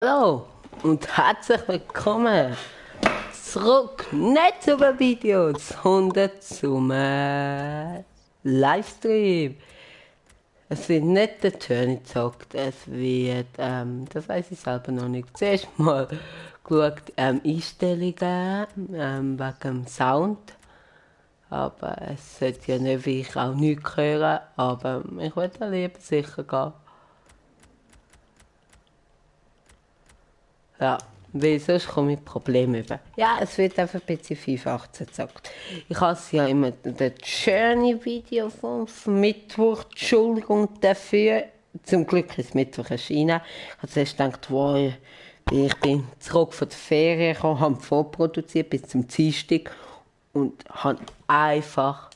Hallo und herzlich willkommen zurück, nicht zum Video, sondern zum Livestream. Es wird nicht der Journey gezockt, es wird, das weiß ich selber noch nicht. Zuerst mal geschaut, Einstellungen wegen dem Sound. Aber es sollte ja nicht, wie ich auch nichts hören, aber ich würde lieber sicher gehen. Ja, weil sonst komme ich Probleme über. Ja, es wird einfach ein bisschen 518 gesagt. Ich habe ja immer das Journey-Video vom Mittwoch, Entschuldigung dafür. Zum Glück ist Mittwoch erschienen. Ich habe zuerst gedacht, wow, ich bin zurück von der Ferien gekommen, habe vorproduziert bis zum Dienstag und habe einfach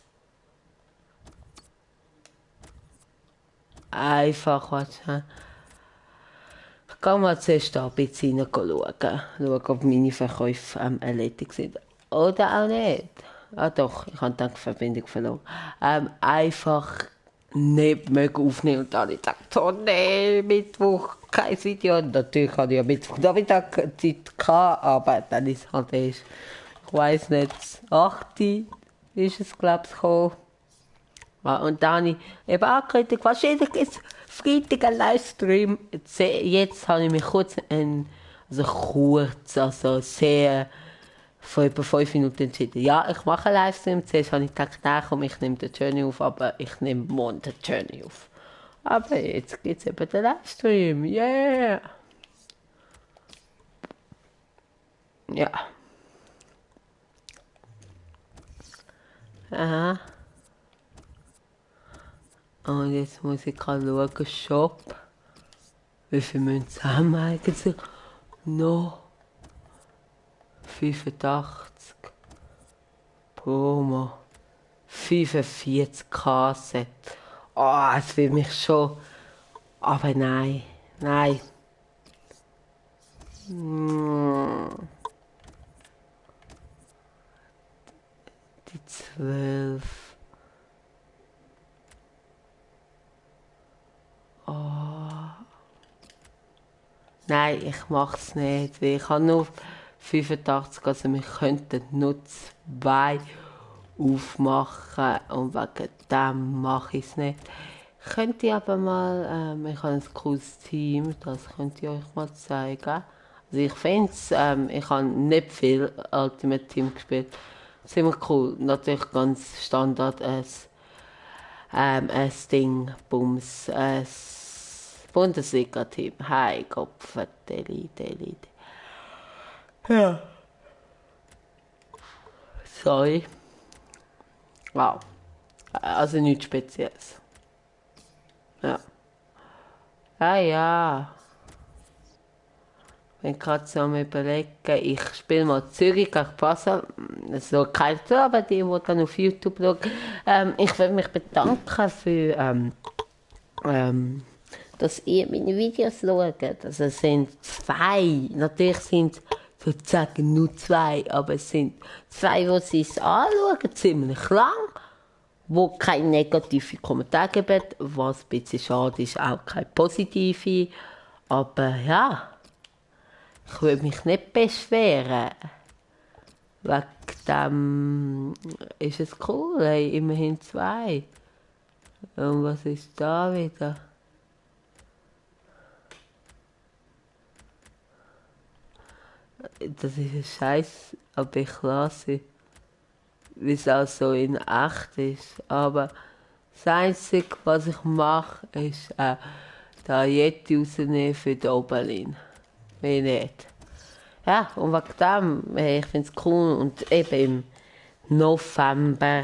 was. Ich gehe mal zuerst ein bisschen schauen, ob meine Verkäufe erledigt sind. Oder auch nicht. Ah doch, ich habe die Verbindung verloren. Einfach nicht mögen aufnehmen und dann gedacht, oh nee, Mittwoch kein Video. Und natürlich hatte ich ja Mittwochnachmittag Zeit gehabt, aber dann ist halt erst, ich weiss nicht, 8 ist es glaube ich gekommen. Ja, und dann habe ich eben angekündigt, wahrscheinlich ist Freitag ein Livestream. Jetzt habe ich mich also sehr, vor etwa 5 Minuten entschieden. Ja, ich mache einen Livestream. Zuerst habe ich gedacht, nein, komm, ich nehme den Journey auf, aber ich nehme morgen den Journey auf. Aber jetzt gibt es eben den Livestream. Yeah! Ja. Aha. Und jetzt muss ich gerade schauen, Shop. Wie viel müssen haben wir eigentlich noch? 85 Promo. 45 Kasse. Oh, es will mich schon. Aber nein. Nein. Mm, Die 12. Nein, ich mach's nicht. Weil ich habe nur 85, also wir könnten nur 2 aufmachen. Und wegen dem mache ich es nicht. Könnt ihr aber mal, ich habe ein cooles Team, das könnt ihr euch mal zeigen. Also ich finde es, ich habe nicht viel Ultimate Team gespielt. Ziemlich cool, natürlich ganz Standard, ein Ding, Bums, ein Bundesliga-Team. Hi, Kopf, Deli. Ja. Sorry. Wow. Also nichts Spezielles. Ja. Ah ja. Bin gerade so am überlegen, ich spiele mal Zürich gegen Basel. So kein zu, aber die dann auf YouTube schauen. Ich will mich bedanken für, dass ihr meine Videos schaut. Also es sind 2. Natürlich sind sozusagen nur 2, aber es sind 2, die es anschauen, ziemlich lang, wo kein negative Kommentar geben, was ein bisschen schade ist, auch kein positive. Aber ja. Ich würde mich nicht beschweren. Wegen dem ist es cool, hey, immerhin 2. Und was ist da wieder? Das ist ein Scheiß, aber ich lasse, wie es auch so in echt ist. Aber das Einzige, was ich mache, ist da Yeti rausnehmen für die Oberlin. Mehr nicht. Ja, und wegen dem, ich finde es cool. Und eben im November,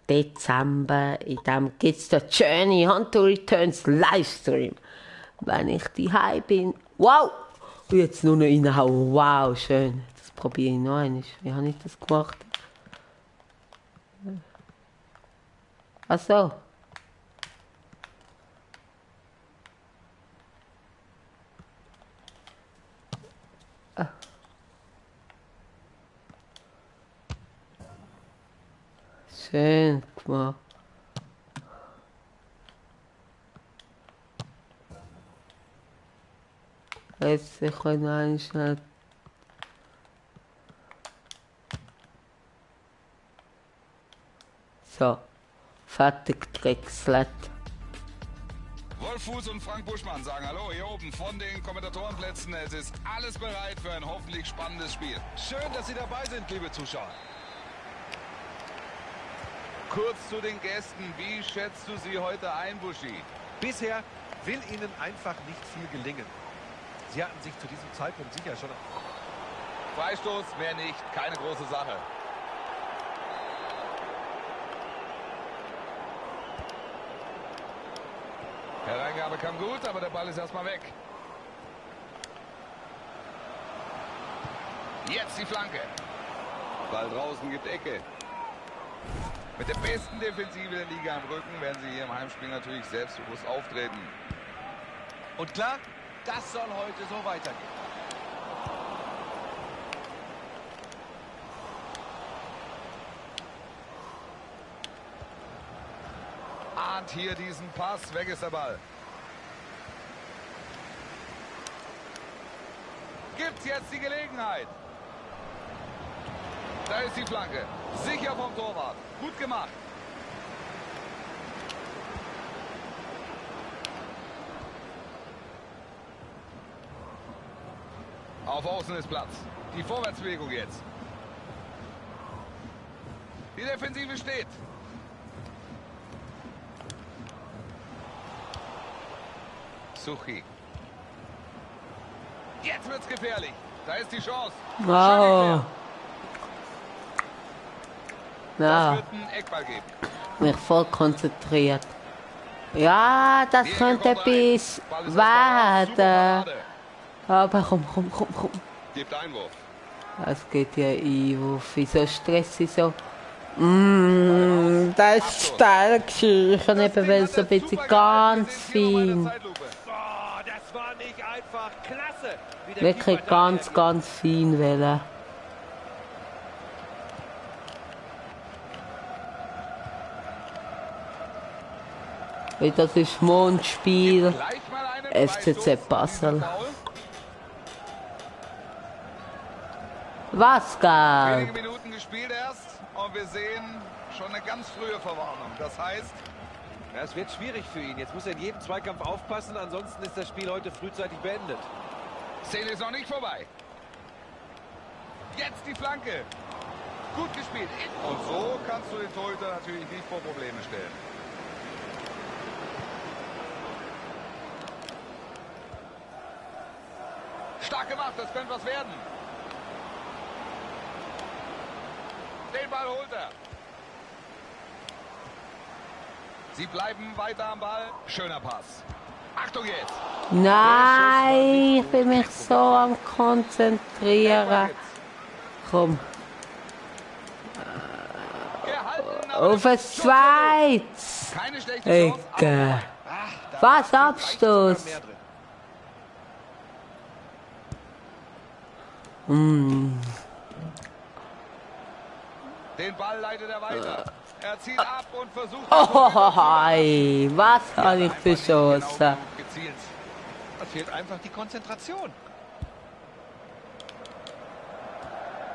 Dezember, in dem gibt es den Journey Hunter Returns Livestream. Wenn ich daheim bin. Wow! Und jetzt nur noch reinhauen. Wow, schön. Das probiere ich noch einmal. Wie habe ich das gemacht? Ach so. Schön gemacht. Jetzt ich kann noch schnell. So, fertig gewechselt. Wolf Fuß und Frank Buschmann sagen Hallo hier oben von den Kommentatorenplätzen. Es ist alles bereit für ein hoffentlich spannendes Spiel. Schön, dass Sie dabei sind, liebe Zuschauer. Kurz zu den Gästen. Wie schätzt du sie heute ein, Buschi? Bisher will Ihnen einfach nicht viel gelingen. Sie hatten sich zu diesem Zeitpunkt sicher schon... Freistoß, mehr nicht. Keine große Sache. Hereingabe kam gut, aber der Ball ist erstmal weg. Jetzt die Flanke. Ball draußen, gibt Ecke. Mit der besten Defensive der Liga im Rücken werden sie hier im Heimspiel natürlich selbstbewusst auftreten. Und klar, das soll heute so weitergehen. Ahnt hier diesen Pass, weg ist der Ball. Gibt's jetzt die Gelegenheit? Da ist die Flanke. Sicher vom Torwart. Gut gemacht. Auf Außen ist Platz. Die Vorwärtsbewegung jetzt. Die Defensive steht. Suchi. Jetzt wird's gefährlich. Da ist die Chance. Wow. Das Ja, wird einen Eckball geben. mich voll konzentriert. Ja, das Die könnte Ecke kommt rein. bis Ball ist erstmal raus. Super werden. Parade. Aber komm. Gibt Einwurf. Es geht ja Einwurf. Wieso Stress ist so? Das ist stark. Ich kann eben weil so ein bisschen ganz fein. Oh, das war nicht einfach. Klasse. Wie der Wirklich Keeper da ganz fein wählen. Weil das ist Mondspiel. Gleich mal einen FCZ Freistoß Basel. in diesem Foul. Was Wenige gab? Minuten gespielt erst und wir sehen schon eine ganz frühe Verwarnung. Das heißt, Ja, es wird schwierig für ihn. Jetzt muss er in jedem Zweikampf aufpassen, ansonsten ist das Spiel heute frühzeitig beendet. Szene ist noch nicht vorbei. Jetzt die Flanke. Gut gespielt. Und so kannst du den Torhüter natürlich nicht vor Probleme stellen. Stark gemacht, das könnte was werden. Den Ball holt er. Sie bleiben weiter am Ball. Schöner Pass. Achtung jetzt. Nein, ich bin mich so am Konzentrieren. Komm, Gehalten, aber auf ein zweites. keine schlechte Chance. Ecke. Da Was, sogar Abstoß? mehr drin. Den Ball leitet er weiter. Er zieht ab und versucht... Oh, hey, was habe ich für Genau Chancen? genug gezielt. Da fehlt einfach die Konzentration.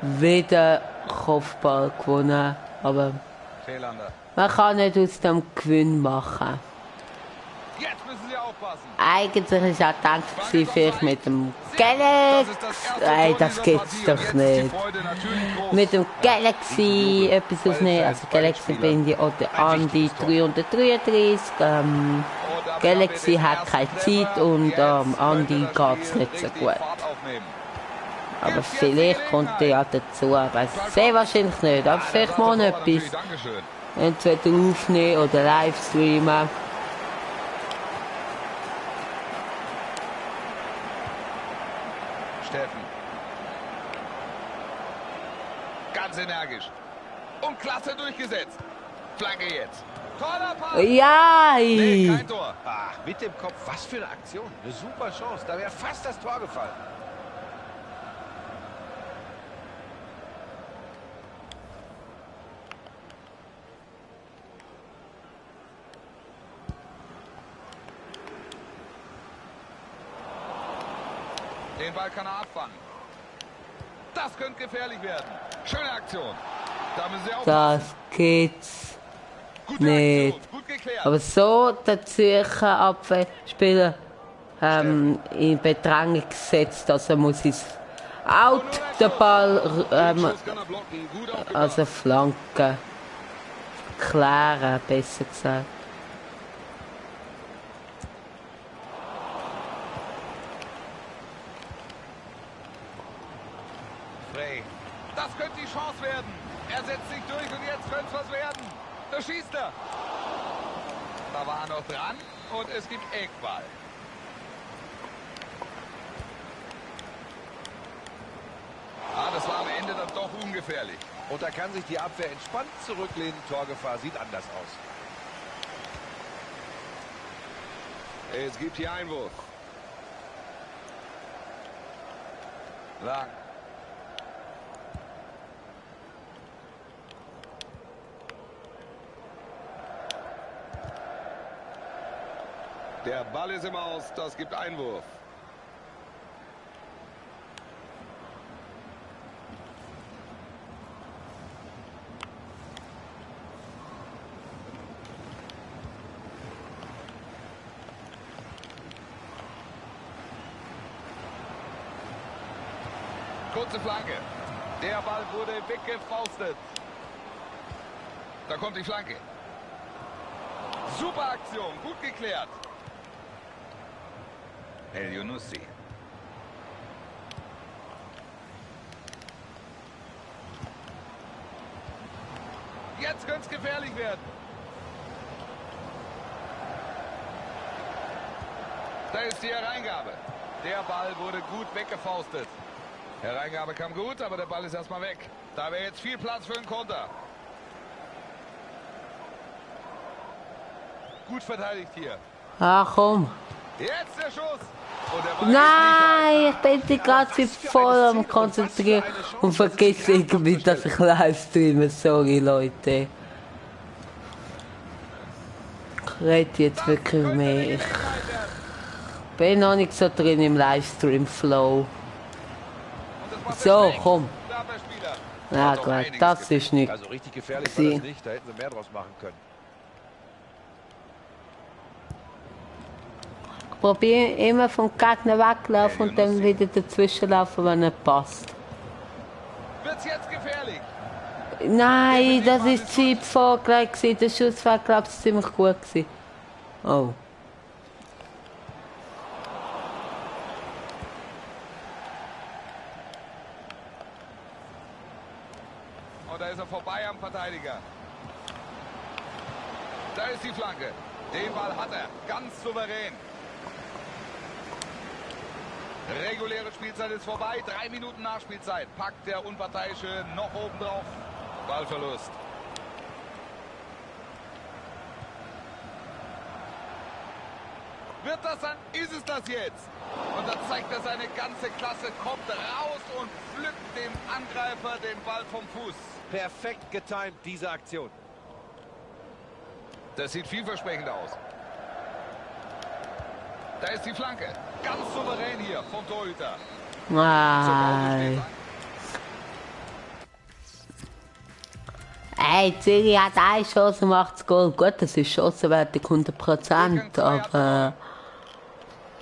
Wieder Kopfball gewonnen, aber Fehlander. man kann nicht aus dem Gewinn machen. Jetzt müssen sie aufpassen. Eigentlich ist auch gedacht, vielleicht mit dem Galaxy. Nein, das geht's doch nicht. Mit dem Galaxy etwas aufnehmen, also Galaxy Bandy oder Andi 333. Galaxy hat keine Zeit und Andi geht's nicht so gut. Aber vielleicht kommt er ja dazu, aber sehr wahrscheinlich nicht. Aber vielleicht mal etwas. Dankeschön. Entweder aufnehmen oder live streamen. Steffen. Ganz energisch. Und klasse durchgesetzt. Flanke jetzt. Toller Pass. Ja! Nee, kein Tor. Ach, mit dem Kopf, was für eine Aktion. Eine super Chance, da wäre fast das Tor gefallen. Den Ball kann er abfangen. Das könnte gefährlich werden. Schöne Aktion. Da müssen sie aufpassen. Das geht's Gute nicht. Aktion. Gut geklärt. Aber so der Zürcher Abwehrspieler in Bedrängung gesetzt, dass er muss ins Out den Ball Schuss kann er blocken. Gut aufgepasst. also Flanke klären, besser gesagt. Frey. Das könnte die Chance werden. Er setzt sich durch und jetzt könnte es was werden. Da schießt er. Da war er noch dran und es gibt Eckball. Ah, das war am Ende dann doch ungefährlich. Und da kann sich die Abwehr entspannt zurücklehnen. Torgefahr sieht anders aus. Es gibt hier Einwurf. Lang. Der Ball ist im Aus, das gibt Einwurf. Kurze Flanke. Der Ball wurde weggefaustet. Da kommt die Flanke. Super Aktion, gut geklärt. El Yunussi. Jetzt könnte es gefährlich werden. Da ist die Hereingabe. Der Ball wurde gut weggefaustet. Hereingabe kam gut, aber der Ball ist erstmal weg. Da wäre jetzt viel Platz für einen Konter. Gut verteidigt hier. Ach komm. Jetzt der Schuss. Und der Ball Nein, ich bin die ganze Zeit voll am Konzentrieren und vergesse irgendwie, dass ich live streame. Sorry, Leute. Ich rede jetzt wirklich mehr. Ich bin noch nicht so drin im Livestream-Flow. So, komm. Na gut, das ist nicht. Also richtig gefährlich war das nicht. Da hätten sie mehr draus machen können. Probiere immer vom Gegner weglaufen und dann wieder dazwischen laufen, wenn er passt. Wird's jetzt gefährlich? Nein, das ist Zeit vorgelegt. Der Schuss war, glaube ich, ziemlich gut. Oh. Und da ist er vorbei am Verteidiger. Da ist die Flanke. Den Ball hat er. Ganz souverän. Reguläre Spielzeit ist vorbei. 3 Minuten Nachspielzeit. Packt der Unparteiische noch oben drauf. Ballverlust. Wird das sein? Ist es das jetzt? Und dann zeigt er seine ganze Klasse, kommt raus und pflückt dem Angreifer den Ball vom Fuß. Perfekt getimt, diese Aktion. Das sieht vielversprechend aus. Da ist die Flanke. Ganz souverän hier vom Torhüter. Nein. Ey, Zürich hat eine Chance, macht das Goal. Gut, das ist Chancenwertung 100%, aber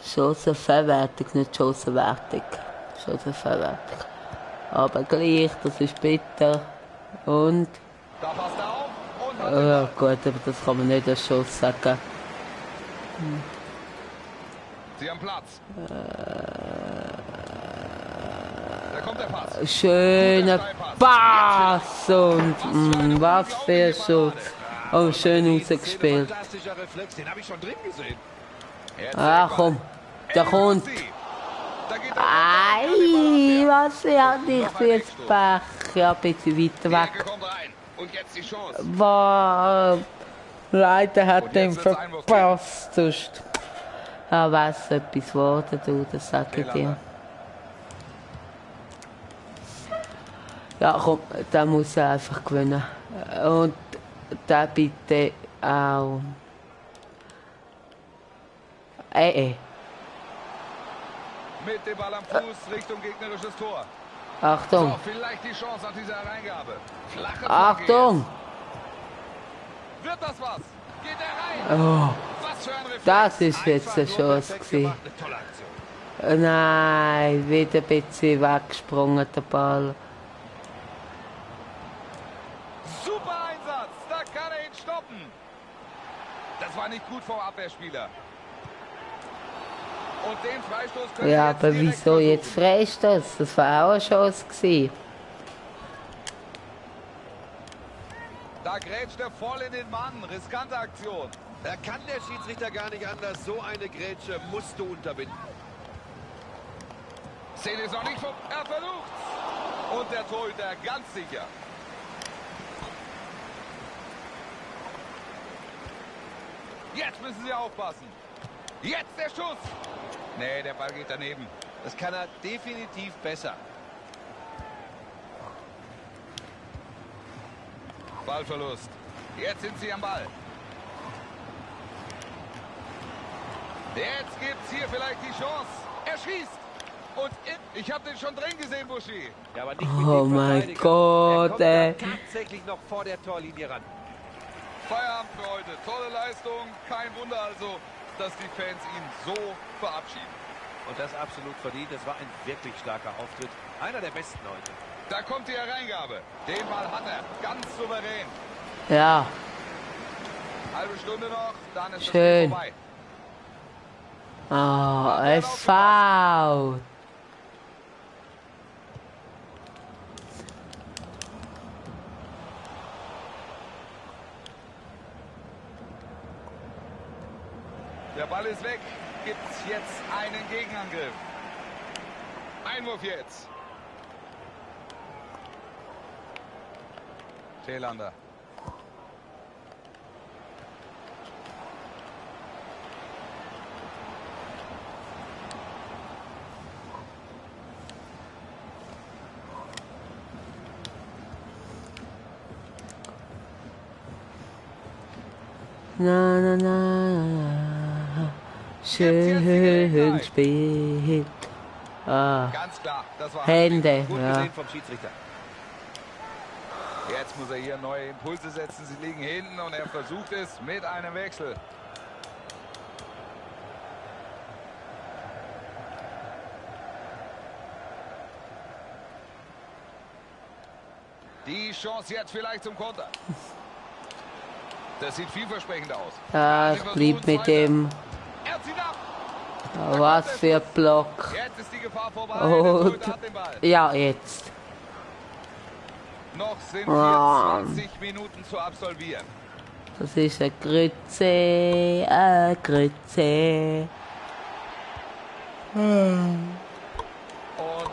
Chancenverwertung, nicht Chancenwertung. Chancenverwertung. Aber gleich, das ist bitter. Und? Da passt er auf. Und Ja gut, aber das kann man nicht als Chance sagen. Sie haben Platz. Da kommt der Pass. Schöner Pass und was für ein Schuss. Oh, schön rausgespielt. Fantastischer Reflex, den habe ich schon drin gesehen. Ah komm, da kommt. Ei, was hat ich für ein Pech. Ja, ein bisschen weiter weg. Und jetzt die Chance. Wow. Leider hat den verpasst. Sonst was etwas geworden, du, das sag ich dir. Ja, komm, da muss er einfach gewinnen. Und da bitte auch. Mit dem Ball am Fuß Richtung gegnerisches Tor. Achtung. So, vielleicht die Chance nach dieser Hereingabe. Flache Achtung. Wird das was? Geht er rein? Oh, Was für ein Reflex. das ist jetzt eine Chance gewesen. Eine tolle Aktion. Nein, wieder ein bisschen weggesprungen, der Ball. Super Einsatz. Da kann er ihn stoppen. Das war nicht gut vom Abwehrspieler. Und den Freistoß können Ja, wir jetzt aber direkt wieso versuchen. jetzt Freistoß? Das war auch eine Chance gewesen. Da grätscht er voll in den Mann. Riskante Aktion. Da kann der Schiedsrichter gar nicht anders. So eine Grätsche musst du unterbinden. Szene ist noch nicht vor. Er versucht's. Und der Torhüter ganz sicher. Jetzt müssen sie aufpassen. Jetzt der Schuss. Nee, der Ball geht daneben. Das kann er definitiv besser. Ballverlust. Jetzt sind sie am Ball. Jetzt gibt's hier vielleicht die Chance. Er schießt. Und ich habe den schon drin gesehen, Buschi. Ja, aber nicht mit Oh dem mein Verteidiger. Gott, Er kommt da tatsächlich noch vor der Torlinie ran. Feierabend für heute. Tolle Leistung. Kein Wunder also, dass die Fans ihn so verabschieden. Und das absolut verdient. Das war ein wirklich starker Auftritt. Einer der besten heute. Da kommt die Hereingabe. Den Ball hat er. Ganz souverän. Ja, Halbe Stunde noch, dann ist Schön. das vorbei. ein Foul. Der Ball ist weg. Gibt's jetzt einen Gegenangriff. Einwurf jetzt. Thelander. Na, na, na, na. Schön spät. Ah, Ganz klar, das war Hände, Gut ja. gesehen vom Schiedsrichter. Jetzt muss er hier neue Impulse setzen. Sie liegen hinten und er versucht es mit einem Wechsel. Die Chance jetzt vielleicht zum Konter. Das sieht vielversprechend aus. Ja, Sie ich versuchen blieb es mit weiter. dem. Er zieht ab. Was für ein Block. Jetzt ist die Gefahr vorbei. Der Und, Torhüter hat den Ball. ja, jetzt. Noch sind Ah. 20 Minuten zu absolvieren. Das ist eine Grütze, eine Grütze. Und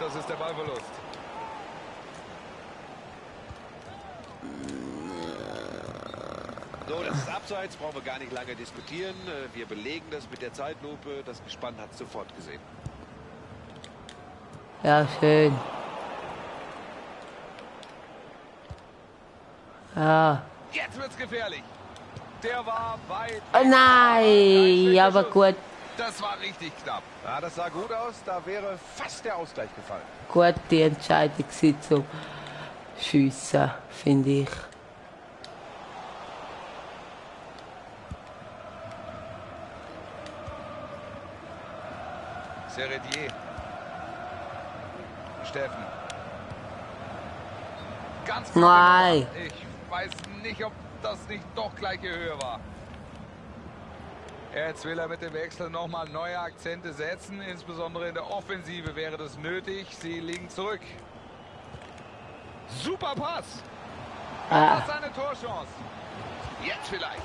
das ist der Ballverlust. So, das ist abseits, brauchen wir gar nicht lange diskutieren. Wir belegen das mit der Zeitlupe. Das Gespann hat es sofort gesehen. Ja, schön. Ja. Jetzt wird's gefährlich. Der war weit. Oh Kein nein, schlechter aber Schuss. gut, Das war richtig knapp. Ja, das sah gut aus. Da wäre fast der Ausgleich gefallen. gute Entscheidung gewesen zum Schiessen, finde ich. Seredier. Steffen. Ganz knapp Nein. gemacht. Ich weiß nicht, ob das nicht doch gleiche Höhe war. Jetzt will er mit dem Wechsel nochmal neue Akzente setzen. Insbesondere in der Offensive wäre das nötig. Sie liegen zurück. Super Pass. Ah, Das ist eine Torchance. Jetzt vielleicht.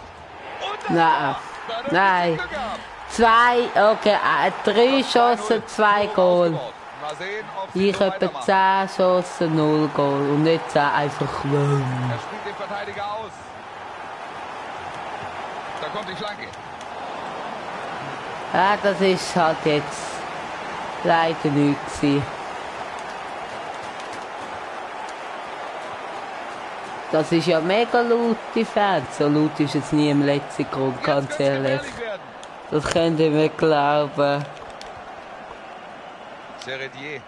Und das nein, Tor. Da hat er nein. Glück gehabt. 2, okay, 3 Chancen, 2 Goal. Mal sehen, ob sie Ich so etwa weitermachen. 10 Chancen, 0 Goal. Und nicht 10 einfach. Er spielt den Verteidiger aus. Da kommt die Flanke. Ja, das ist halt jetzt leider nichts gewesen. Das ist ja mega laut, die Fans. So laut ist es nie im letzten Grund, Jetzt ganz könnte es ehrlich. gefährlich werden. Das könnt ihr mir glauben. Seredier.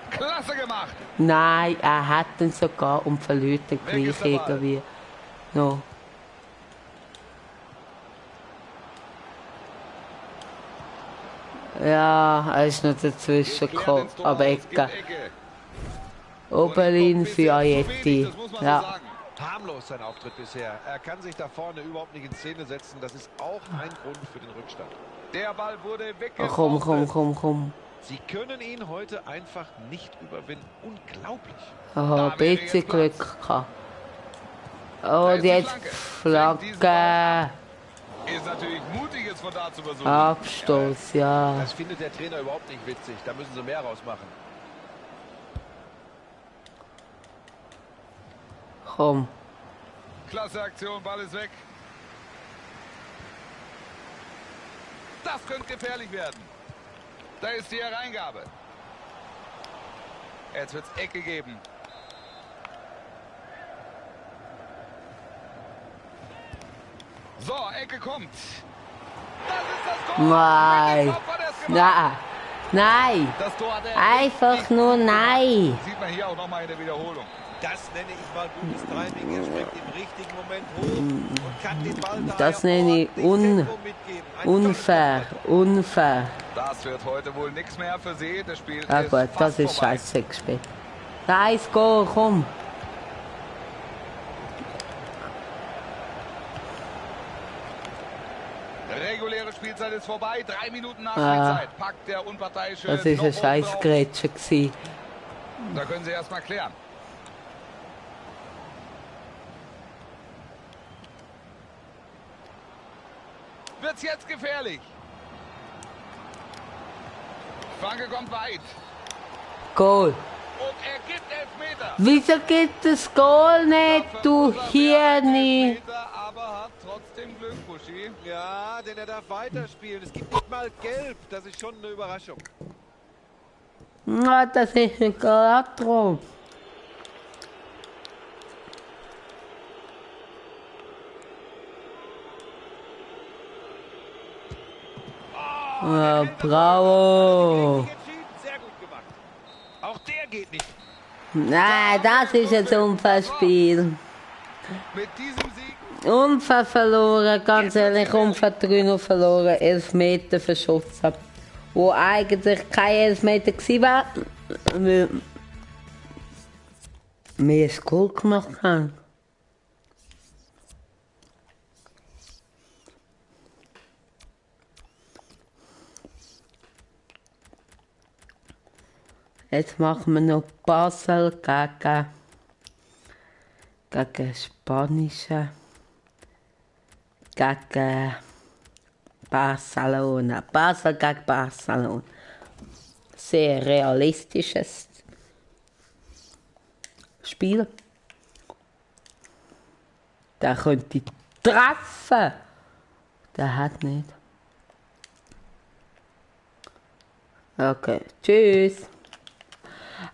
Klasse gemacht. Nein, er hat ihn sogar und verliert den gleich irgendwie. No. Ja, er ist noch dazwischen gekommen, aber Ecke. Oberlin für Ajetti. Ja. Harmlos sein Auftritt bisher. Er kann sich da vorne überhaupt nicht in Szene setzen. Das ist auch ein Grund für den Rückstand. Der Ball wurde Komm. Sie können ihn heute einfach nicht überwinden. Unglaublich. Oh, ein bisschen Glück gehabt. Oh, jetzt Flagge. Ist natürlich mutig, es von da zu versuchen. Abstoß, ja. Das findet der Trainer überhaupt nicht witzig. Da müssen sie mehr rausmachen. Komm. Klasse Aktion, Ball ist weg. Das könnte gefährlich werden. Da ist die Hereingabe. Jetzt wird es Ecke geben. So, Ecke kommt. Das ist das Tor. Nein. Nein. Das Tor hat er Einfach nur nein. Sieht man hier auch nochmal in der Wiederholung. Das nenne ich mal gutes Timing. Er springt im richtigen Moment hoch und kann den Ball da Das nenne ich unfair. Das wird heute wohl nichts mehr für sie. Das Spiel Ja ist gut, fast das ist vorbei. scheiße gespielt. Nice Goal, komm. Reguläre Spielzeit ist vorbei. 3 Minuten Nachspielzeit. Packt der Unparteiische. Das ist noch eine oben scheiß drauf. Grätsche gewesen. Da können Sie erst mal klären. Wird's jetzt gefährlich? Franke kommt weit. Goal. Und er gibt Elfmeter. Wieso gibt es Goal nicht, du Hirni? Elfmeter, aber hat trotzdem Glück, Buschi. Ja, denn er darf weiterspielen. Es gibt nicht mal Gelb. Das ist schon eine Überraschung. Na, das ist ein Quattro. Bravo. Sehr gut gemacht. Auch der geht nicht. Nein, das ist ein Unfallspiel. Mit diesem Sieg Unfall verloren, ganz ehrlich, Unfall 3-0 verloren, 11 Meter verschossen. Wo eigentlich kein 11 Meter war, weil wir es gut gemacht haben. Jetzt machen wir noch Basel gegen Spanische, gegen Barcelona. Basel gegen Barcelona. Sehr realistisches Spiel. Der könnte treffen. Der hat nicht. Okay, tschüss.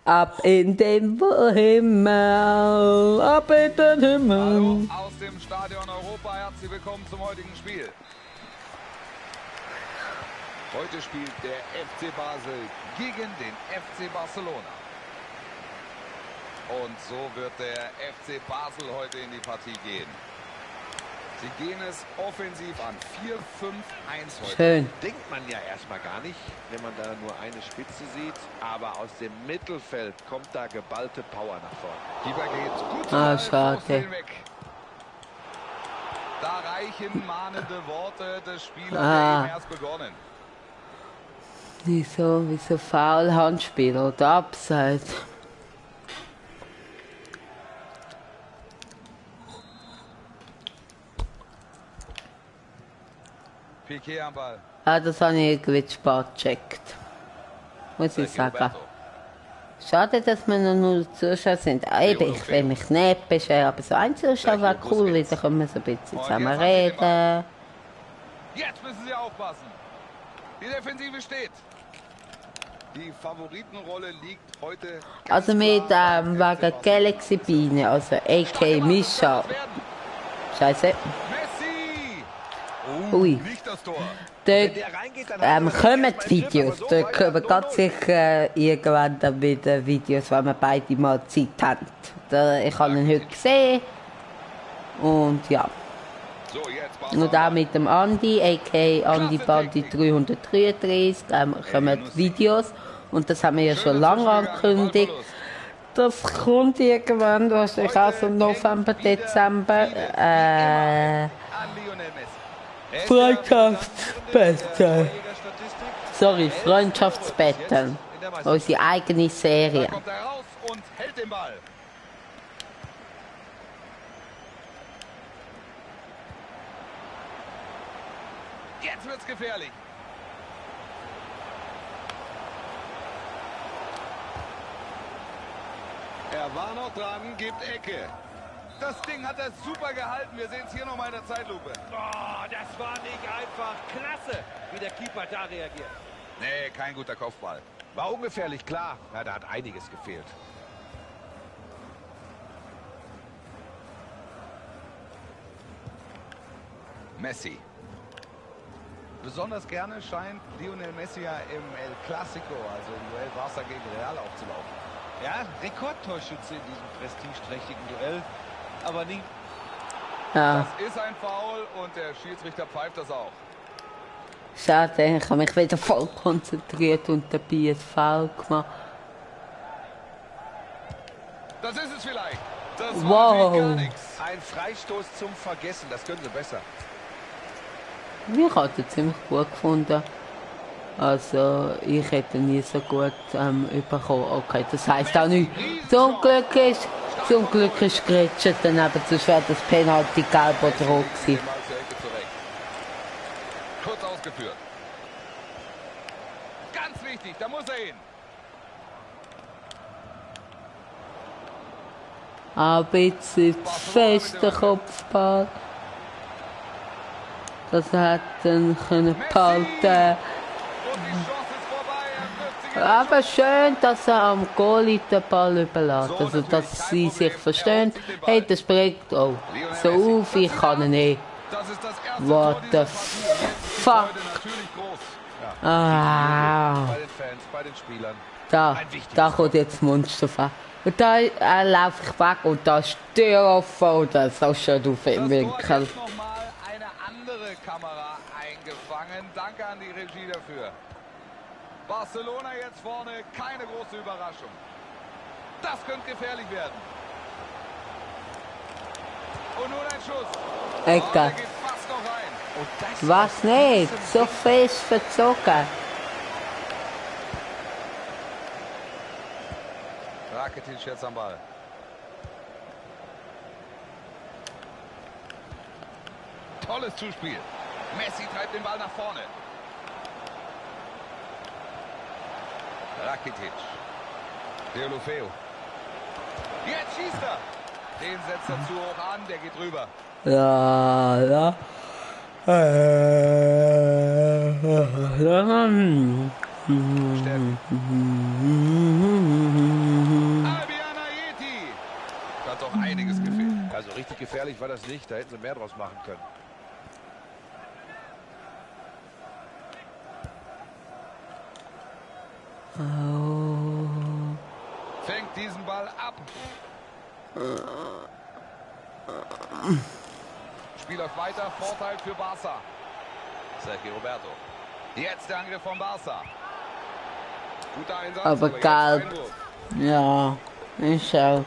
Ab in den Himmel, ab in den Himmel. Hallo aus dem Stadion Europa. Herzlich willkommen zum heutigen Spiel. Heute spielt der FC Basel gegen den FC Barcelona. Und so wird der FC Basel heute in die Partie gehen. Sie gehen es offensiv an. 4-5-1 heute. Schön. Denkt man ja erstmal gar nicht, wenn man da nur eine Spitze sieht. Aber aus dem Mittelfeld kommt da geballte Power nach vorne. Keeper geht gut. Schade. Weg. Da reichen mahnende Worte des Spielers, Ah. der eben erst begonnen. Wieso faul Handspiel oder Abseits? Piqué am Ball. Das habe ich irgendwie zu spät gecheckt. Muss ich sagen. Roberto. Schade, dass wir noch 0 Zuschauer sind. Eben, ich will mich nicht beschweren, aber so ein Zuschauer wäre cool, weil dann können wir so ein bisschen zusammen reden. Jetzt müssen Sie aufpassen. Die Defensive steht. Die Favoritenrolle liegt heute. Also mit wegen Galaxy Biene, also AK Mischa. Scheiße. Messi! Ui. Nicht das Tor. Wenn der reingeht, dann hat er Kommen erstmal die Tritt, Videos, aber so da weit, kommen so ganz läuft. sicher irgendwann dann wieder Videos, wenn wir beide mal Zeit haben. Ich habe ihn heute gesehen und ja. So, jetzt Barca Und auch mit dem Andi, a.k.a. Andi Bandi 333, kommen die Videos. Und das haben wir ja schon lange angekündigt. Das kommt irgendwann, wahrscheinlich auch so im November, Dezember. an Lionel Messi. Freundschaftsbetteln. Sorry, Jetzt Freundschaftsbetteln. in der Meisterschaft. Unsere eigene Da Serie. kommt er raus und hält den Ball. Jetzt wird's gefährlich. Er war noch dran, gibt Ecke. Das Ding hat er super gehalten. Wir sehen es hier nochmal in der Zeitlupe. Oh, das war nicht einfach. Klasse, wie der Keeper da reagiert. Nee, kein guter Kopfball. War ungefährlich, klar. Ja, da hat einiges gefehlt. Messi. Besonders gerne scheint Lionel Messi ja im El Clasico, also im Duell Barca gegen Real, aufzulaufen. Ja, Rekordtorschütze in diesem prestigeträchtigen Duell. Aber nie. Ja, Das ist ein Foul und der Schiedsrichter pfeift das auch. schade, ich habe mich wieder voll konzentriert und dabei ein Foul gemacht. Das ist es vielleicht. Das war Wow. natürlich gar nichts. Ein Freistoß zum Vergessen. Das können sie besser. Ich habe den ziemlich gut gefunden. Also, ich hätte nie so gut bekommen. Okay, das heisst auch nicht. Zum Glück ist Grätsche daneben, sonst wäre das Penalty gelb oder rot gewesen. Mal zur Ecke zurecht. Kurz ausgeführt. Ganz wichtig, da muss er hin. Ein bisschen fester Kopfball. Das hätten können behalten. Und die Chance ist vorbei. Er wirft sich Aber schön, dass er am Goalie den Ball überlässt. Also, dass sie sich verstehen. Hey, das bringt auch so auf, ich kann ihn nicht. Das ist das erste What Tor the dieser Partie. Jetzt ist die fuck? Freude natürlich groß. Ah, Bei den Fans, bei den Spielern. da kommt jetzt das Monster. Und da laufe ich weg und da ist die Tür offen und das ist auch schön auf Das im Tor Winkel. hat jetzt nochmal eine andere Kamera eingefangen. Danke an die Regie dafür. Barcelona jetzt vorne, keine große Überraschung. Das könnte gefährlich werden. Und nun ein Schuss. Oh, der Ecke. geht fast noch rein. Und das Was nicht? So fest verzogen. Rakitic jetzt am Ball. Tolles Zuspiel. Messi treibt den Ball nach vorne. Rakitic. Deulofeu. Jetzt schießt er. Den setzt er zu hoch an, der geht rüber. Ja, ja. Albion Ayeti. Da hat doch einiges gefehlt. Also richtig gefährlich war das nicht. Da hätten sie mehr draus machen können. Fängt diesen Ball ab. Spiel läuft weiter, Vorteil für Barca. Sergio Roberto. Jetzt der Angriff von Barca. Guter Einsatz. Aber jetzt gelb. Einwurf. Ja, ich schau.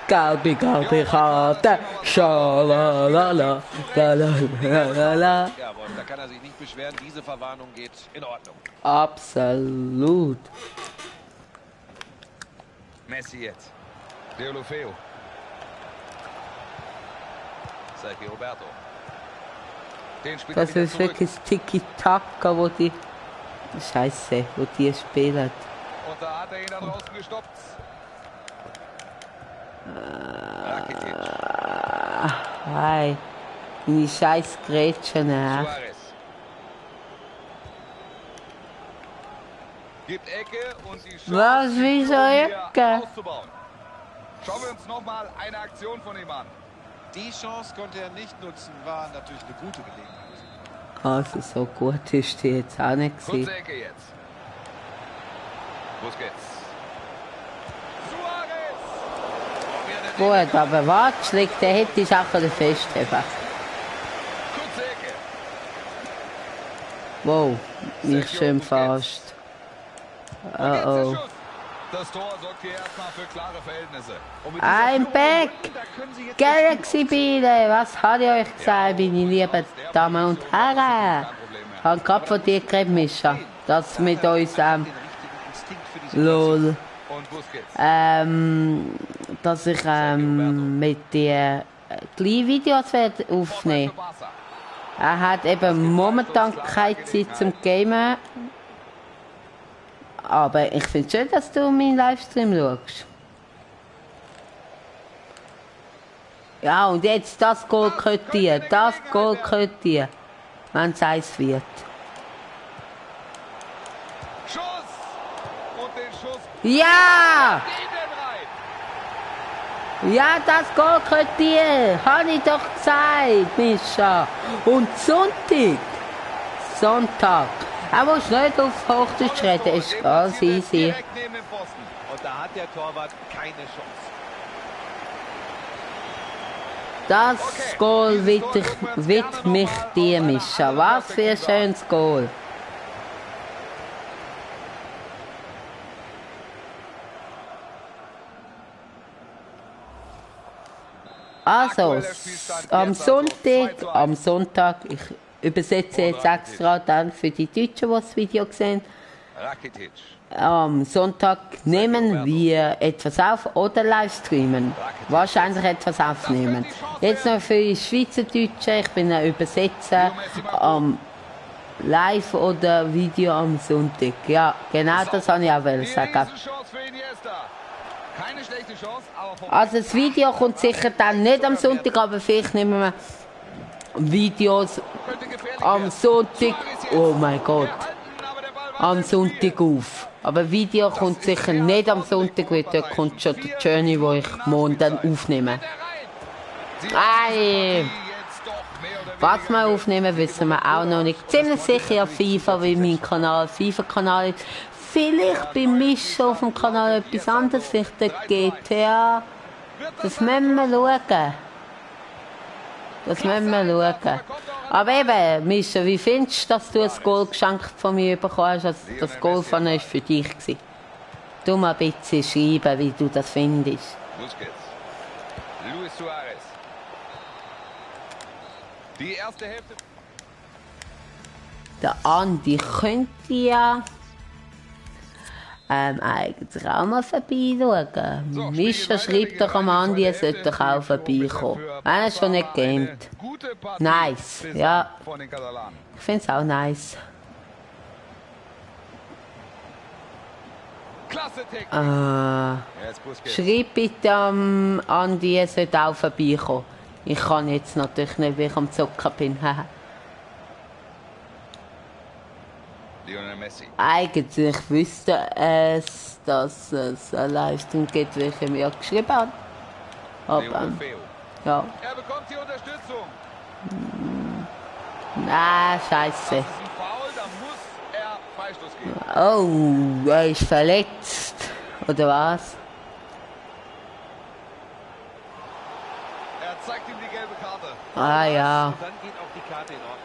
Gelbe Karte. Schalalala. Lalalala. Ja, Wolf, da kann er sich nicht beschweren. Diese Verwarnung geht in Ordnung. Absolut. Messi jetzt. Deulofeu. Sergio Roberto. Den spielt er Das wieder ist zurück. wirklich das Tiki-Taka, wo die... Scheiße, wo die spielen. Und da hat er ihn da draußen gestoppt. Rakitic. Hey, meine scheiß Grätschen, ne? Suarez. Gibt Ecke und die Chance, Was, die wieso Führung hier Ecke? auszubauen. Schauen wir uns nochmal eine Aktion von ihm an. Die Chance konnte er nicht nutzen, war natürlich eine gute Gelegenheit. Also so gut ist die jetzt auch nicht gewesen. Kurze Ecke jetzt. Busquets. Suarez. Gut, aber warte, schlägt der hätte ich auch festheben. Kurze Ecke. Wow, mich schön fast. Und jetzt der Oh. Schuss. Das Tor sorgt hier erstmal für klare Verhältnisse. Und mit dieser I'm Führung back! im Rücken, da können sie jetzt Galaxy Biele, was habe ich euch gesagt, meine lieben Damen und Herren? Kein Problem mehr. Ich habe gerade von dir geredet, Mischa. Das mit uns, den richtigen Instinkt für die lol, Und Busquets. dass ich mit dir gleich Videos werde aufnehmen. Für Barca. Er hat eben momentan keine Zeit zum Gamen. Aber ich finde es schön, dass du meinen Livestream schaust. Ja, und jetzt das Goal könnte ihr. Das Goal könnte ihr. Wenn es eins wird. Schuss! Und den Schuss Ja! in den rein. Ja, das Goal könnte ihr. Habe ich doch gesagt, Mischa. Und Sonntag. Er muss nicht auf Hochdeutsch reden, ist ganz easy. Direkt neben dem Pfosten. Und da hat der Torwart keine Chance. Das Goal wird mich dir, Mischa. Was für ein schönes Goal. Also, am Sonntag, ich übersetze jetzt extra dann für die Deutschen, die das Video sehen. Rakitic. Am Sonntag nehmen wir etwas auf oder livestreamen. Wahrscheinlich etwas aufnehmen. Jetzt noch für die Schweizerdeutsche, ich bin ein Übersetzer live oder Video am Sonntag. Ja, genau das habe ich auch sagen. Riesenchance für Iniesta. Keine schlechte Chance, aber vom Also das Video kommt sicher dann nicht am Sonntag, aber vielleicht nehmen wir Videos könnte gefährlich am werden. Sonntag, Suarez jetzt. oh mein Gott, Gehalten, aber der Ball war am im Spiel. Sonntag auf. Aber Video kommt sicher nicht am Sonntag, weil dort kommt schon die Journey, wo ich morgen dann aufnehme. Ei! Was wir aufnehmen, wissen wir auch noch nicht. Ziemlich sicher FIFA, wie mein Kanal FIFA-Kanal ist. Vielleicht bei Mischa auf dem Kanal etwas anderes, vielleicht der GTA. Das müssen wir schauen. Das müssen wir schauen. Aber eben, Mischa, wie findest du, dass du ein Goal geschenkt von mir bekommen hast? Also das Goal von euch für dich gewesen. Du mal ein bisschen schreiben, wie du das findest. Busquets. Luis Suarez. Die erste Hälfte. Der Andi könnte ja eigentlich auch mal vorbeischauen. Mischa schreibt doch am Andi, er sollte doch auch vorbeikommen. Wenn er schon nicht gamet. Gute Partie Nice, bislang ja. von den Katalanen. Ich finde es auch nice. Klasse Technik. Jetzt Busquets. Schreib bitte am Andi, er sollte auch vorbeikommen. Ich kann jetzt natürlich nicht, weil ich am Zocken bin. Lionel Messi. Eigentlich wüsste es, dass es einen Livestream gibt, wie ich mir geschrieben habe. Aber, Deulofeu. ja. Er bekommt die Unterstützung. Ah, scheiße. Das ist ein Foul, da muss er Freistoß geben. Oh, er ist verletzt. Oder was? Er zeigt ihm die gelbe Karte. Ah ja. Und dann geht auch die Karte in Ordnung.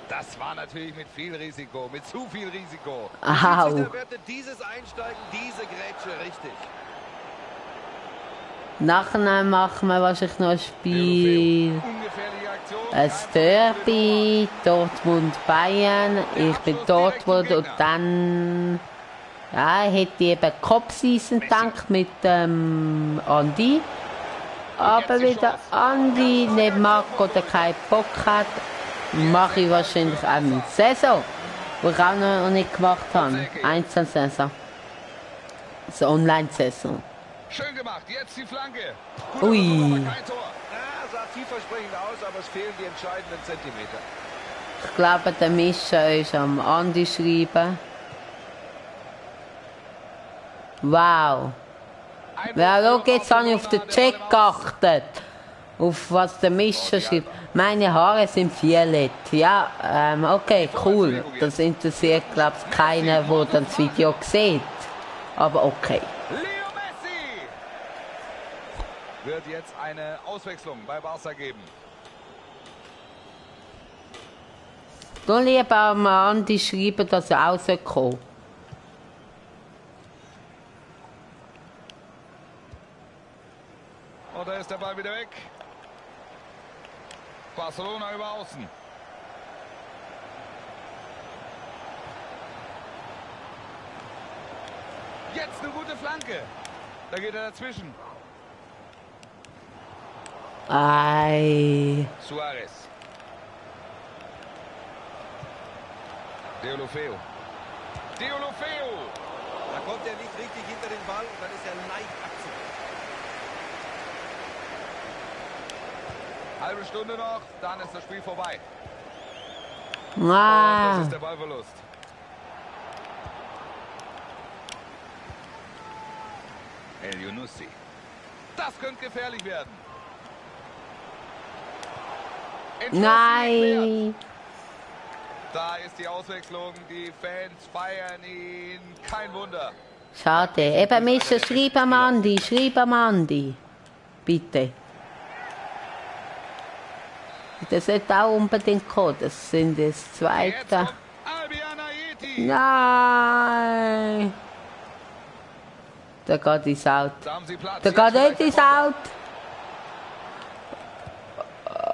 Das war natürlich mit viel Risiko, mit zu viel Risiko. Au. Der wertet dieses Einsteigen, diese Grätsche richtig. Nachher machen wir wahrscheinlich noch ein Spiel. Ungefährliche Aktion. Ein Derby, Dortmund-Bayern. Ich bin Dortmund und dann ja, hätte ich eben Cup-Season gedacht mit Andi. Aber wenn der Andi nicht mag oder keinen Bock hat, mache ich wahrscheinlich auch eine Saison, die ich auch noch nicht gemacht habe. Einzelsaison. So Online-Saison. Schön gemacht, jetzt die Flanke. Ui. Aber kein Tor. Sah vielversprechend aus, aber es fehlen die entscheidenden Zentimeter. Ich glaube, der Mischa ist am Andi schreiben. Wow. Ja, schau, jetzt habe ich auf den Check geachtet. Auf was der Mischer schreibt. Meine Haare sind violett. Ja, okay, cool. Das interessiert, glaube ich, keiner, der dann das Video sieht. Aber okay. Leo Messi wird jetzt eine Auswechslung bei Barca geben. Du lieber am Andi schreiben, dass er rauskommt. Und da ist der Ball wieder weg. Barcelona über außen. Jetzt eine gute Flanke. Da geht er dazwischen. Ei. Suarez. Deulofeu. Deulofeu. Da kommt er nicht richtig hinter den Ball und dann ist er leicht abzuwehren. Halbe Stunde noch, dann ist das Spiel vorbei. Ah. Das ist der Ballverlust. El Yunussi. Das könnte gefährlich werden. Nein. Da ist die Auswechslung. Die Fans feiern ihn. Kein Wunder. Schade. Eben, Mischer, schreib am Andi. Schreib am Andi. Bitte. Das sollte auch unbedingt kommen. Das sind das Jetzt zweite. kommt Albion Ayeti. Nein. Da geht ins Out. Da haben sie Platz. Da Jetzt geht nicht ins Out.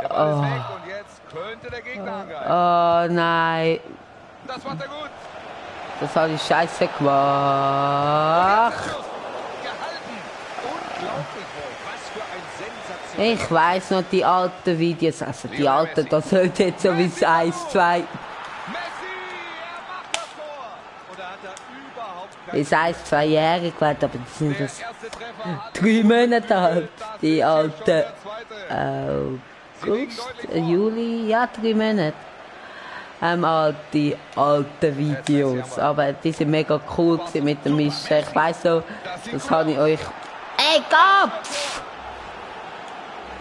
Der Ball ist weg und jetzt könnte der Gegner angreifen. Oh nein. Das macht er gut. Das habe ich scheiße gemacht. Schuss. Gehalten. Unglaublich, Wolf. Was für ein sensationeller. Ich weiß noch die alten Videos. Also die alten, das sollte jetzt so wie das 1-2. Messi, er macht das Tor. Und da hat er überhaupt Ist 1-2-jährig geworden, aber das sind Der das erste Treffer hat 3 Monate alt. das Die ist ja schon alten. der zweite. August, Juli, ja 3 Monate. Alte Videos. Aber die sind mega cool gewesen mit dem Mischen. Ich weiss so, das habe ich euch. Ey, Kopf!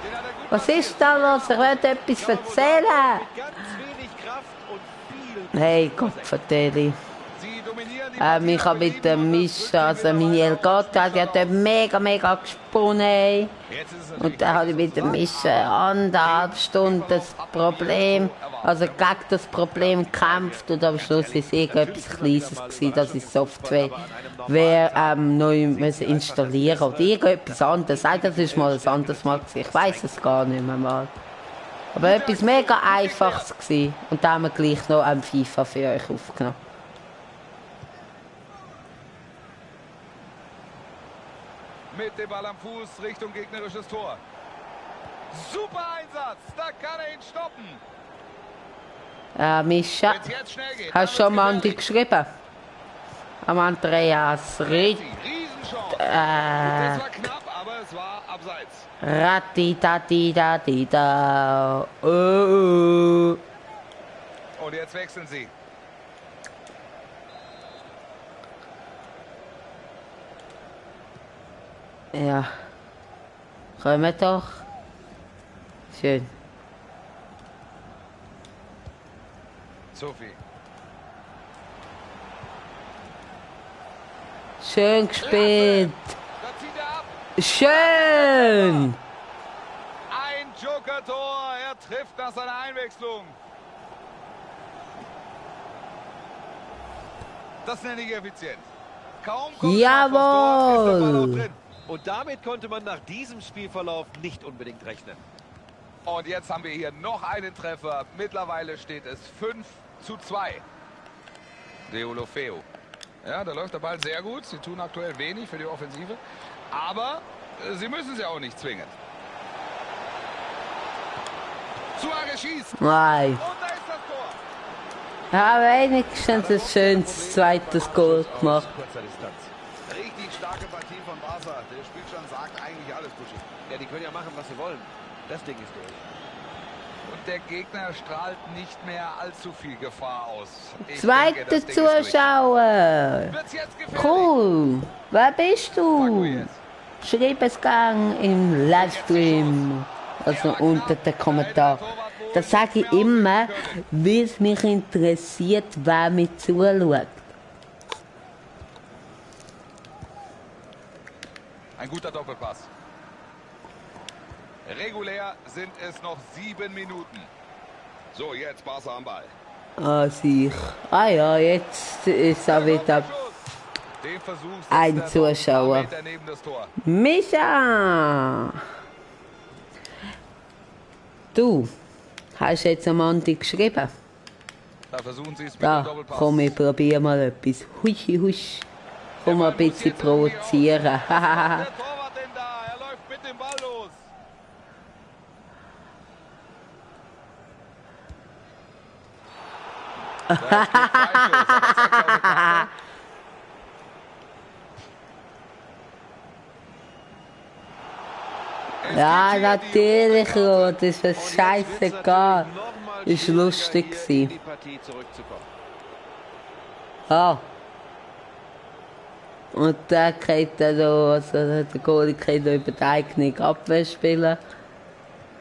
Den hat er gut Was ist da los? Ich will etwas erzählen. ganz wenig Kraft und viel. Hey, Kopfverteilung. Sie dominieren die Ich habe mit dem Mischen, also meine Elgato, die hat dort mega gesponnen. Ey. Jetzt ist es Und dann hatte ich mit dem Mischen 1,5 Stunden das Problem, also gegen das Problem gekämpft und am Schluss war es irgendetwas Kleines gewesen, dass ich Software neu müssen installieren oder irgendetwas anderes. Nein, das ist mal ein anderes Mal gewesen. Ich weiss es gar nicht mehr mal. Aber etwas mega Einfaches gewesen. Und da haben wir gleich noch ein FIFA für euch aufgenommen. mit dem Ball am Fuß Richtung gegnerisches Tor. Super Einsatz, da kann er ihn stoppen. Mischa, Wenn es jetzt schnell geht, hast du dann schon mal an wird's dich geschrieben? Am Andreas Ritt. gefährlich. Riesenchance. Das war knapp, aber es war abseits. Ratidadidadida. Und jetzt wechseln sie. Ja. Kommen doch. Schön. Sophie. Schön gespielt. Da zieht er ab. Schön. Ein Joker-Tor. Er trifft nach seiner Einwechslung. Das nenne ich effizient. Kaum kommt Jawohl. er aufs Tor, ist der Ball auch drin. Und damit konnte man nach diesem Spielverlauf nicht unbedingt rechnen. Und jetzt haben wir hier noch einen Treffer. Mittlerweile steht es 5:2. Deulofeu. Ja, da läuft der Ball sehr gut. Sie tun aktuell wenig für die Offensive. Aber sie müssen sie auch nicht zwingen. Suarez schießt. Nein. Und da ist das Tor. Ja, wenigstens ein schönes zweites Goal gemacht. Kurzer Distanz. Richtig starke Partie von Barca. Der Spielstand sagt eigentlich alles, Buschi. Ja, die können ja machen, was sie wollen. Das Ding ist durch. Und der Gegner strahlt nicht mehr allzu viel Gefahr aus. Ich denke, Zweite das Ding ist durch. Zuschauer. Wird's jetzt gefährlich? Cool. Wer bist du? Faguies. schreib es gerne im Livestream, also unter den Kommentaren. Das sage ich immer, weil es mich interessiert, wer mir zuschaut. Ein guter Doppelpass. Regulär sind es noch 7 Minuten. So, jetzt Barca am Ball. Ah, sich. Ah ja, jetzt ist er wieder Den Versuch setzt ein er Zuschauer. noch 2 Meter neben das Tor. Micha! Du, hast jetzt am Montag geschrieben? Da versuchen sie es mit dem Da, Doppelpass. komm, ich probiere mal etwas. Hui, husch. Komm mal ein bisschen provozieren. Was macht der Torwart denn da? Er läuft mit dem Ball los. Da steht Freistoß, aber zeigt keine Karte. Es Ja, gibt hier die natürlich, rote Karte. Rot, ist was scheißegal. Ist lustig in gewesen. die Partie zurückzukommen. Ah. Und der geht dann da, also der Goalie geht da über die eigene Abwehr spielen.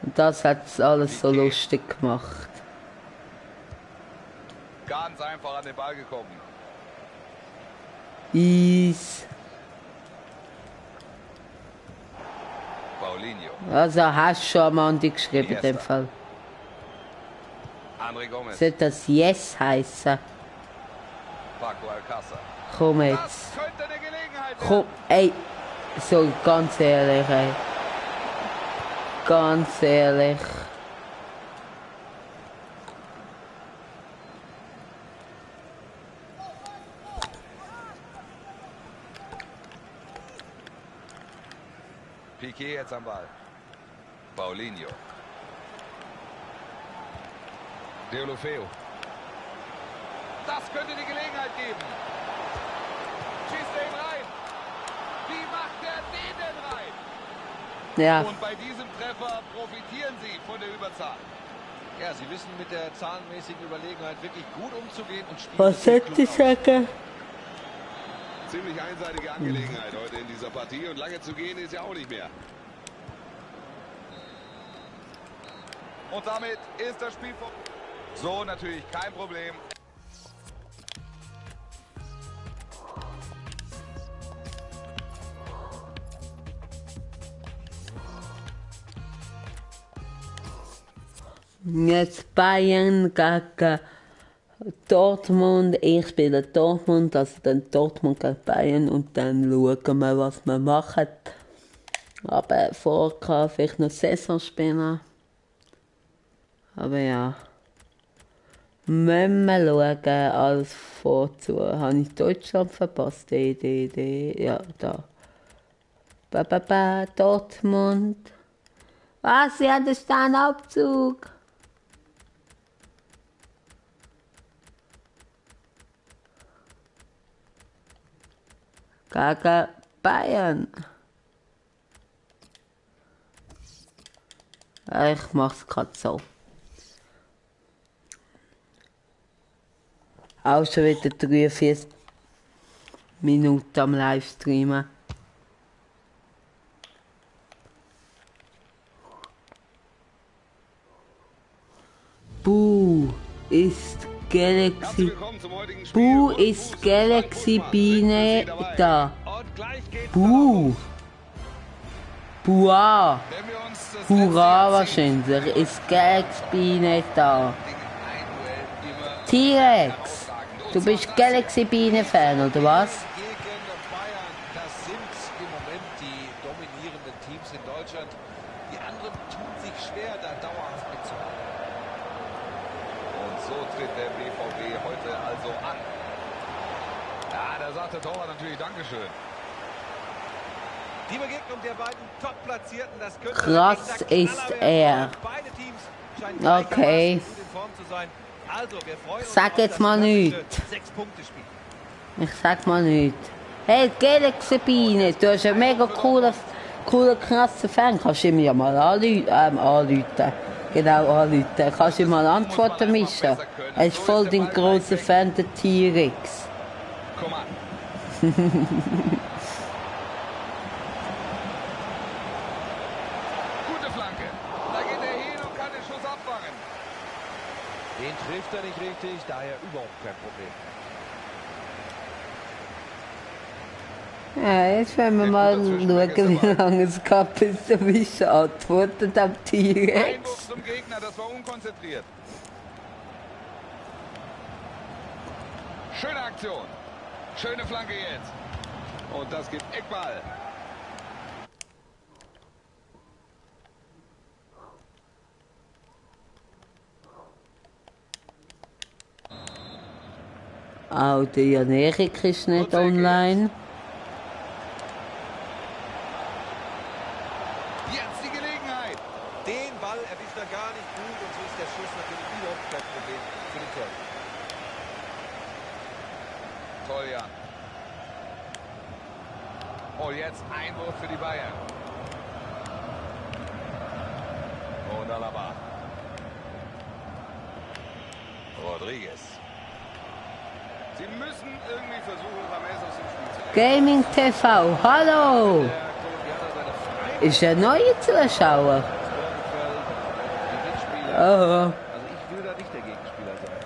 Und das hat alles so lustig gemacht. Ganz einfach an den Ball gekommen. Eis. Paulinho. Also hast du schon am Montag geschrieben in dem Fall. André Gomez. Sollte das Yes heißen? Paco Alcácer. Komm Das jetzt. könnte eine Gelegenheit werden. Komm, ey. So, ganz ehrlich, ey. Ganz ehrlich. Piqué jetzt am Ball. Paulinho. Deulofeu. Das könnte die Gelegenheit geben. Schießt er ihn rein. Wie macht er den denn rein? Ja. Und bei diesem Treffer profitieren sie von der Überzahl. Ja, sie wissen mit der zahlenmäßigen Überlegenheit wirklich gut umzugehen und spielen. Was sollte ich sagen? Ziemlich einseitige Angelegenheit heute in dieser Partie und lange zu gehen ist ja auch nicht mehr. Und damit ist das Spiel vorbei. So, natürlich kein Problem. Jetzt Bayern gegen Dortmund. Ich spiele Dortmund, also dann Dortmund gegen Bayern und dann schauen wir, was wir machen. Aber vorher kann vielleicht noch Saison spielen. Aber ja. Müssen wir schauen, alles vorzu. Habe ich Deutschland verpasst? Ja, da. Dortmund. Was? Sie hat einen Abzug. Gegen Bayern. Ich mach's gerade so. Auch schon wieder 43 Minuten am Livestreamen. Buh ist Galaxy. Buh ist Galaxy Biene da. Buh. Buah. Hurra wahrscheinlich. Ist Galaxy Biene da. T-Rex. Du bist Galaxy Biene Fan, oder was? Gegen Bayern, das sind im Moment die dominierenden Teams in Deutschland. Die anderen tun sich schwer, da dauerhaft mitzuhalten. Und so tritt der BVB heute also an. Ja, da sagt der Torwart natürlich Dankeschön. Die Begegnung der beiden Top-Platzierten, das könnte Krass ist er. Beide Teams scheinen Okay. gut in Form zu sein. Also, wir freuen uns Sag auf jetzt das mal klassische nichts. 6-Punkte-Spiel. Ich sag mal nichts. Hey, Galaxy Biene, du hast einen mega cooler, krasser Fan. Kannst du ihm ja mal anrufen. Genau, anrufen. Kannst du ihm mal antworten, Mischa? Er ist voll dein grosser Fan, der T-Rex. Komm an. Den trifft er nicht richtig, daher überhaupt kein Problem. Ja, jetzt werden wir mal schauen, wie lange es gab, bis der Wischer antwortet am T-Rex. Einwurf zum Gegner, das war unkonzentriert. Schöne Aktion. Schöne Flanke jetzt. Und das gibt Eckball. Auch der Jan-Erik ist nicht online. Jetzt die Gelegenheit. Den Ball erwischt er gar nicht gut und so ist der Schuss natürlich überhaupt kein Problem für den Torhüter. Toll, Jan. Und jetzt Einwurf für die Bayern. Und Alaba. Rodriguez. Sie müssen irgendwie versuchen, Rames aus dem Spiel zu nehmen. Gaming TV, hallo! Der Kolumbianer seine Freiheit Ist ein neuer Zuschauer? die Mitspieler. Oh. Also ich will da nicht der Gegenspieler sein.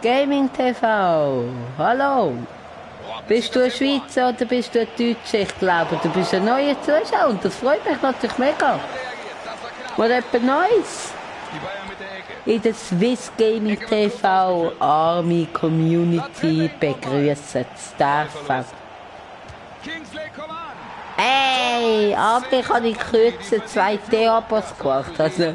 Gaming TV, hallo! Bist du ein Schweizer oder bist du ein Deutscher? Ich glaube, du bist ein neuer Zuschauer und das freut mich natürlich mega. Reagiert, das war knapp. Mal etwas Neues Die Bayern mit der Ecke. in der Swiss Gaming TV Army Community begrüßen zu dürfen. Kingsley, komm an. Hey, aber ich habe in Kürze 2 Abos gemacht. Also,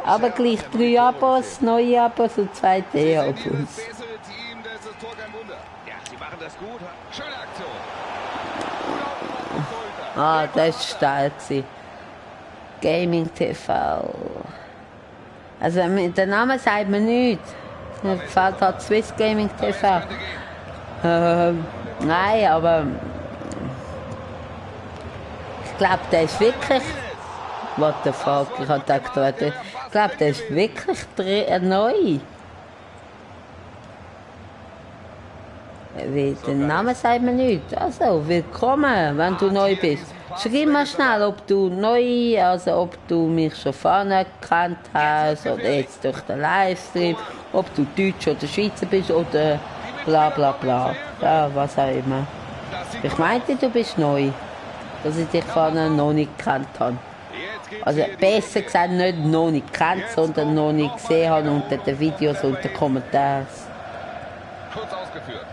aber gleich 3 Abos, neue Abos und 2 Sind die das Abos. bessere Team, da ist das Tor kein Wunder. Ja, sie machen das gut. Schöne Aktion. Unglaublich vom Torhüter. Ah, das ist steil. Gaming TV. Also, der Name sagt mir nichts. Mir gefällt halt Swiss Gaming TV. Nein, aber ich glaube, der ist wirklich. What the fuck? Ich habe gedacht, ich glaube, der ist wirklich neu. Der Name sagt mir nichts. Also, willkommen, wenn du neu bist. Schreib mal schnell, ob du neu, also ob du mich schon vorne gekannt hast oder jetzt durch den Livestream, ob du Deutsch oder Schweizer bist oder bla bla bla. Ja, was auch immer. Ich meinte, du bist neu, dass ich dich vorne noch nicht gekannt habe. Also besser gesagt nicht noch nicht gekannt, sondern noch nicht gesehen habe unter den Videos und den Kommentaren. Kurz ausgeführt.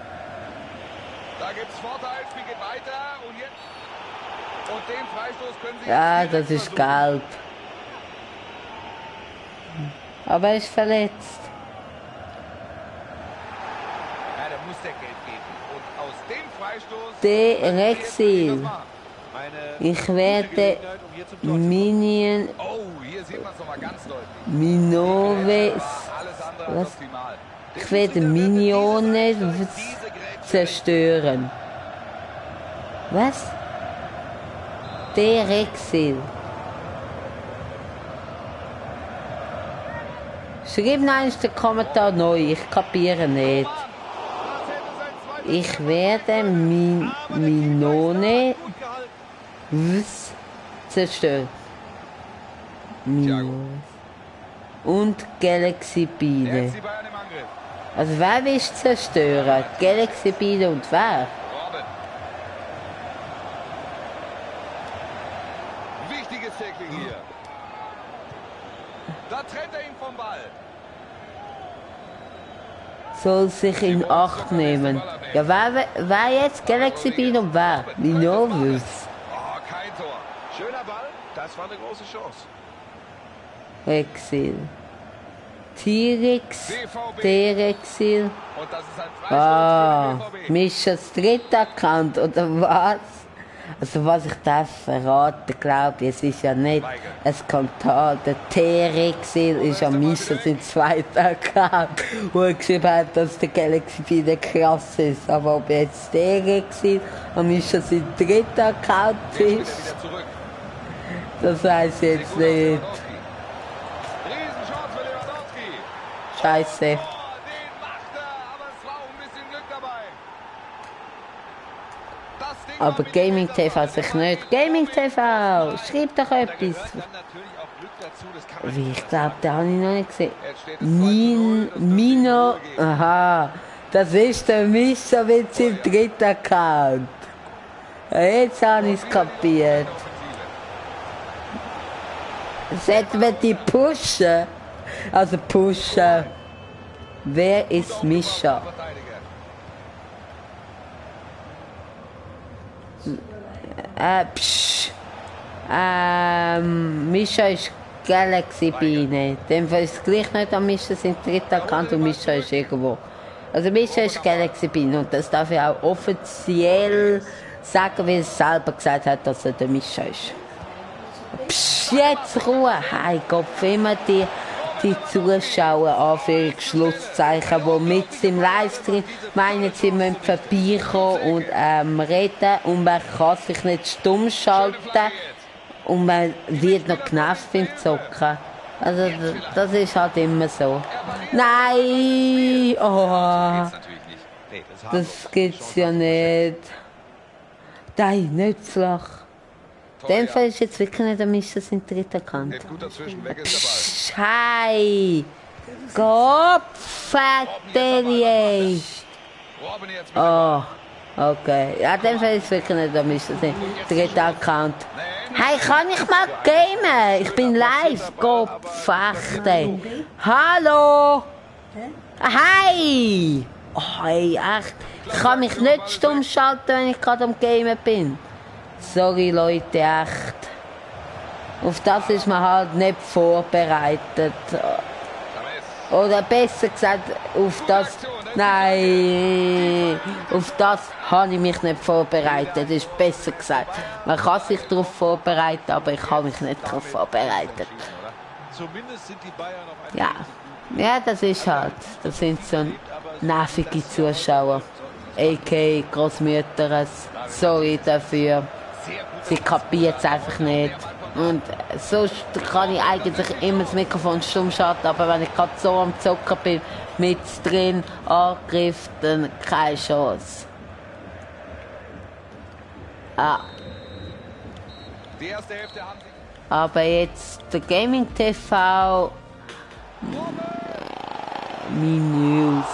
Da gibt's Vorteil, Spiel geht weiter und jetzt. Und den Freistoß können Sie Ja, jetzt das direkt ist versuchen. gelb. Aber er ist verletzt. Ja, der muss der Geld geben. Und aus dem Freistoß. Der Rexil. Eine Ich werde Gelegenheit, um hier zum Tor zu kommen. Minion Oh, hier sieht man es nochmal ganz deutlich. Minoves. Alles andere als Was? optimal. Ich werde Minionen zerstören. Was? Der Rexil. Schreib noch einmal den Kommentar neu, ich kapiere nicht. Ich werde Minone zerstören. Minone. Und Galaxy Biene. Jetzt die Bayern im Angriff. Also wer willst du zerstören? Galaxy Biene und wer? Robben. Wichtiges Tackling hier. Da trennt er ihn vom Ball. Soll sich in Acht nehmen. Ja, wer jetzt? Galaxy Biene und wer? Minovus. Oh, kein Tor. Schöner Ball, das war eine große Chance. Rexil. T-Rex. BVB. T-Rexil. Und das ist ein Freistoß Ah, für den BVB. Mischas dritter Account, oder was? Also was ich darf verraten, glaube ich, es ist ja nicht ein Skandal. Der T-Rexil ist ja Mischas sein zweiter Account, wo er geschrieben hat, dass der Galaxy wieder krass ist. Aber ob jetzt T-Rexil an Mischas sein dritter Account Jetzt spielt ist, er wieder zurück. das weiß ich jetzt Sieht gut aus, nicht. Lewandowski. Riesenchance für Lewandowski. Scheiße. Oh, den macht er, aber es war auch ein bisschen Glück dabei. Das Ding Aber kommt in die Gaming TV sich nicht. Gaming TV, schreib doch Da etwas. gehört dann natürlich auch Glück dazu, das kann man Wie, nicht ich glaube, den habe ich noch nicht gesehen. Jetzt steht es 2:0, das dürfte Mino, Ruhe geben. aha, das ist der Mischowitz im dritten Account. Ja, jetzt habe ich es kapiert. Sollten wir die pushen? Also pushen. Wer ist Mischa? Psch. Mischa ist Galaxy Biene. Dem Fall ist es gleich nicht an Mischa sein dritter Account und Mischa ist irgendwo. Also Mischa ist Galaxy Biene und das darf ich auch offiziell sagen, weil er selber gesagt hat, dass er der Mischa ist. Psch, jetzt Ruhe! Hey Gott, immer die Zuschauer, Anführungs-Schlusszeichen, die mit im Livestream meinen, sie müssen vorbeikommen und reden und man kann sich nicht stumm schalten und man wird noch genervt beim Zocken. Also das ist halt immer so. Nein! Oh, das gibt's ja nicht. Nein, nicht flach. In dem Fall ist jetzt wirklich nicht ein Mischer sein dritter Account. Geht gut dazwischen, weg ist der Schei! Kopfverterie! Ball. Robben jetzt mit Oh, okay. Ja, in dem Fall ist wirklich nicht ein Mischer sein dritter Account. Hey, kann ich mal gamen? Ich bin live, Kopfverterie. Hallo! Hi! Oh, hey, echt. Ich kann mich nicht stumm schalten, wenn ich gerade am Gamen bin. Sorry Leute, echt. Auf das ist man halt nicht vorbereitet. Oder besser gesagt, auf das... Nein, auf das habe ich mich nicht vorbereitet. Das ist besser gesagt. Man kann sich darauf vorbereiten, aber ich habe mich nicht darauf vorbereitet. Zumindest sind die Bayern auf Ja, ja, das ist halt. Das sind so nervige Zuschauer. A.k.a. Großmütter. Sorry dafür. Sie kapiert es einfach nicht. Und sonst kann ich eigentlich immer das Mikrofon stumm schalten, aber wenn ich gerade so am Zocken bin, mit drin, Angriff, dann keine Chance. Ah. Die erste Hälfte haben sie. Aber jetzt der Gaming TV. Meine News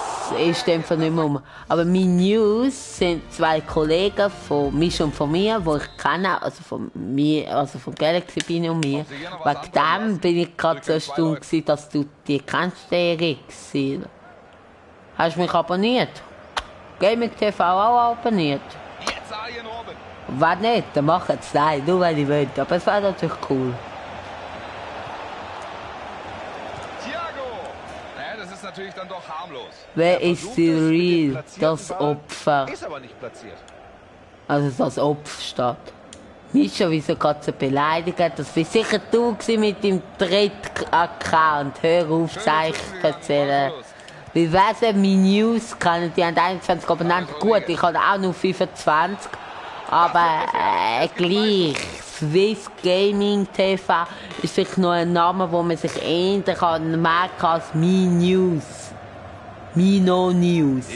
ist einfach nicht mehr um. Aber meine News sind zwei Kollegen von mich und von mir, die ich kenne, also von mir, also von Galaxy Biene und mir. Wegen dem bin ich gerade so erstaunt gewesen, dass du die kennst, Erik. Hast du mich abonniert? Gaming TV auch abonniert? Jetzt Arjen Robben. Wenn nicht, dann mach es. Nein, nur wenn ich will. Aber es wäre natürlich cool. Das ist natürlich dann doch harmlos. Wer ist die Real? Das Opfer. Ist aber nicht platziert. Also das Opfer steht. Mischa, wieso gerade so beleidigen? Das war sicher du gewesen mit dem dritten Account. Hör auf, Zeichen erzählen. Wie wär's denn meine News? Die haben 21 Abonnenten. Gut, ich habe auch nur 25. Aber gleich. Swiss Gaming TV ist vielleicht noch ein Name, wo man sich eher merken kann als Me News. Mino News.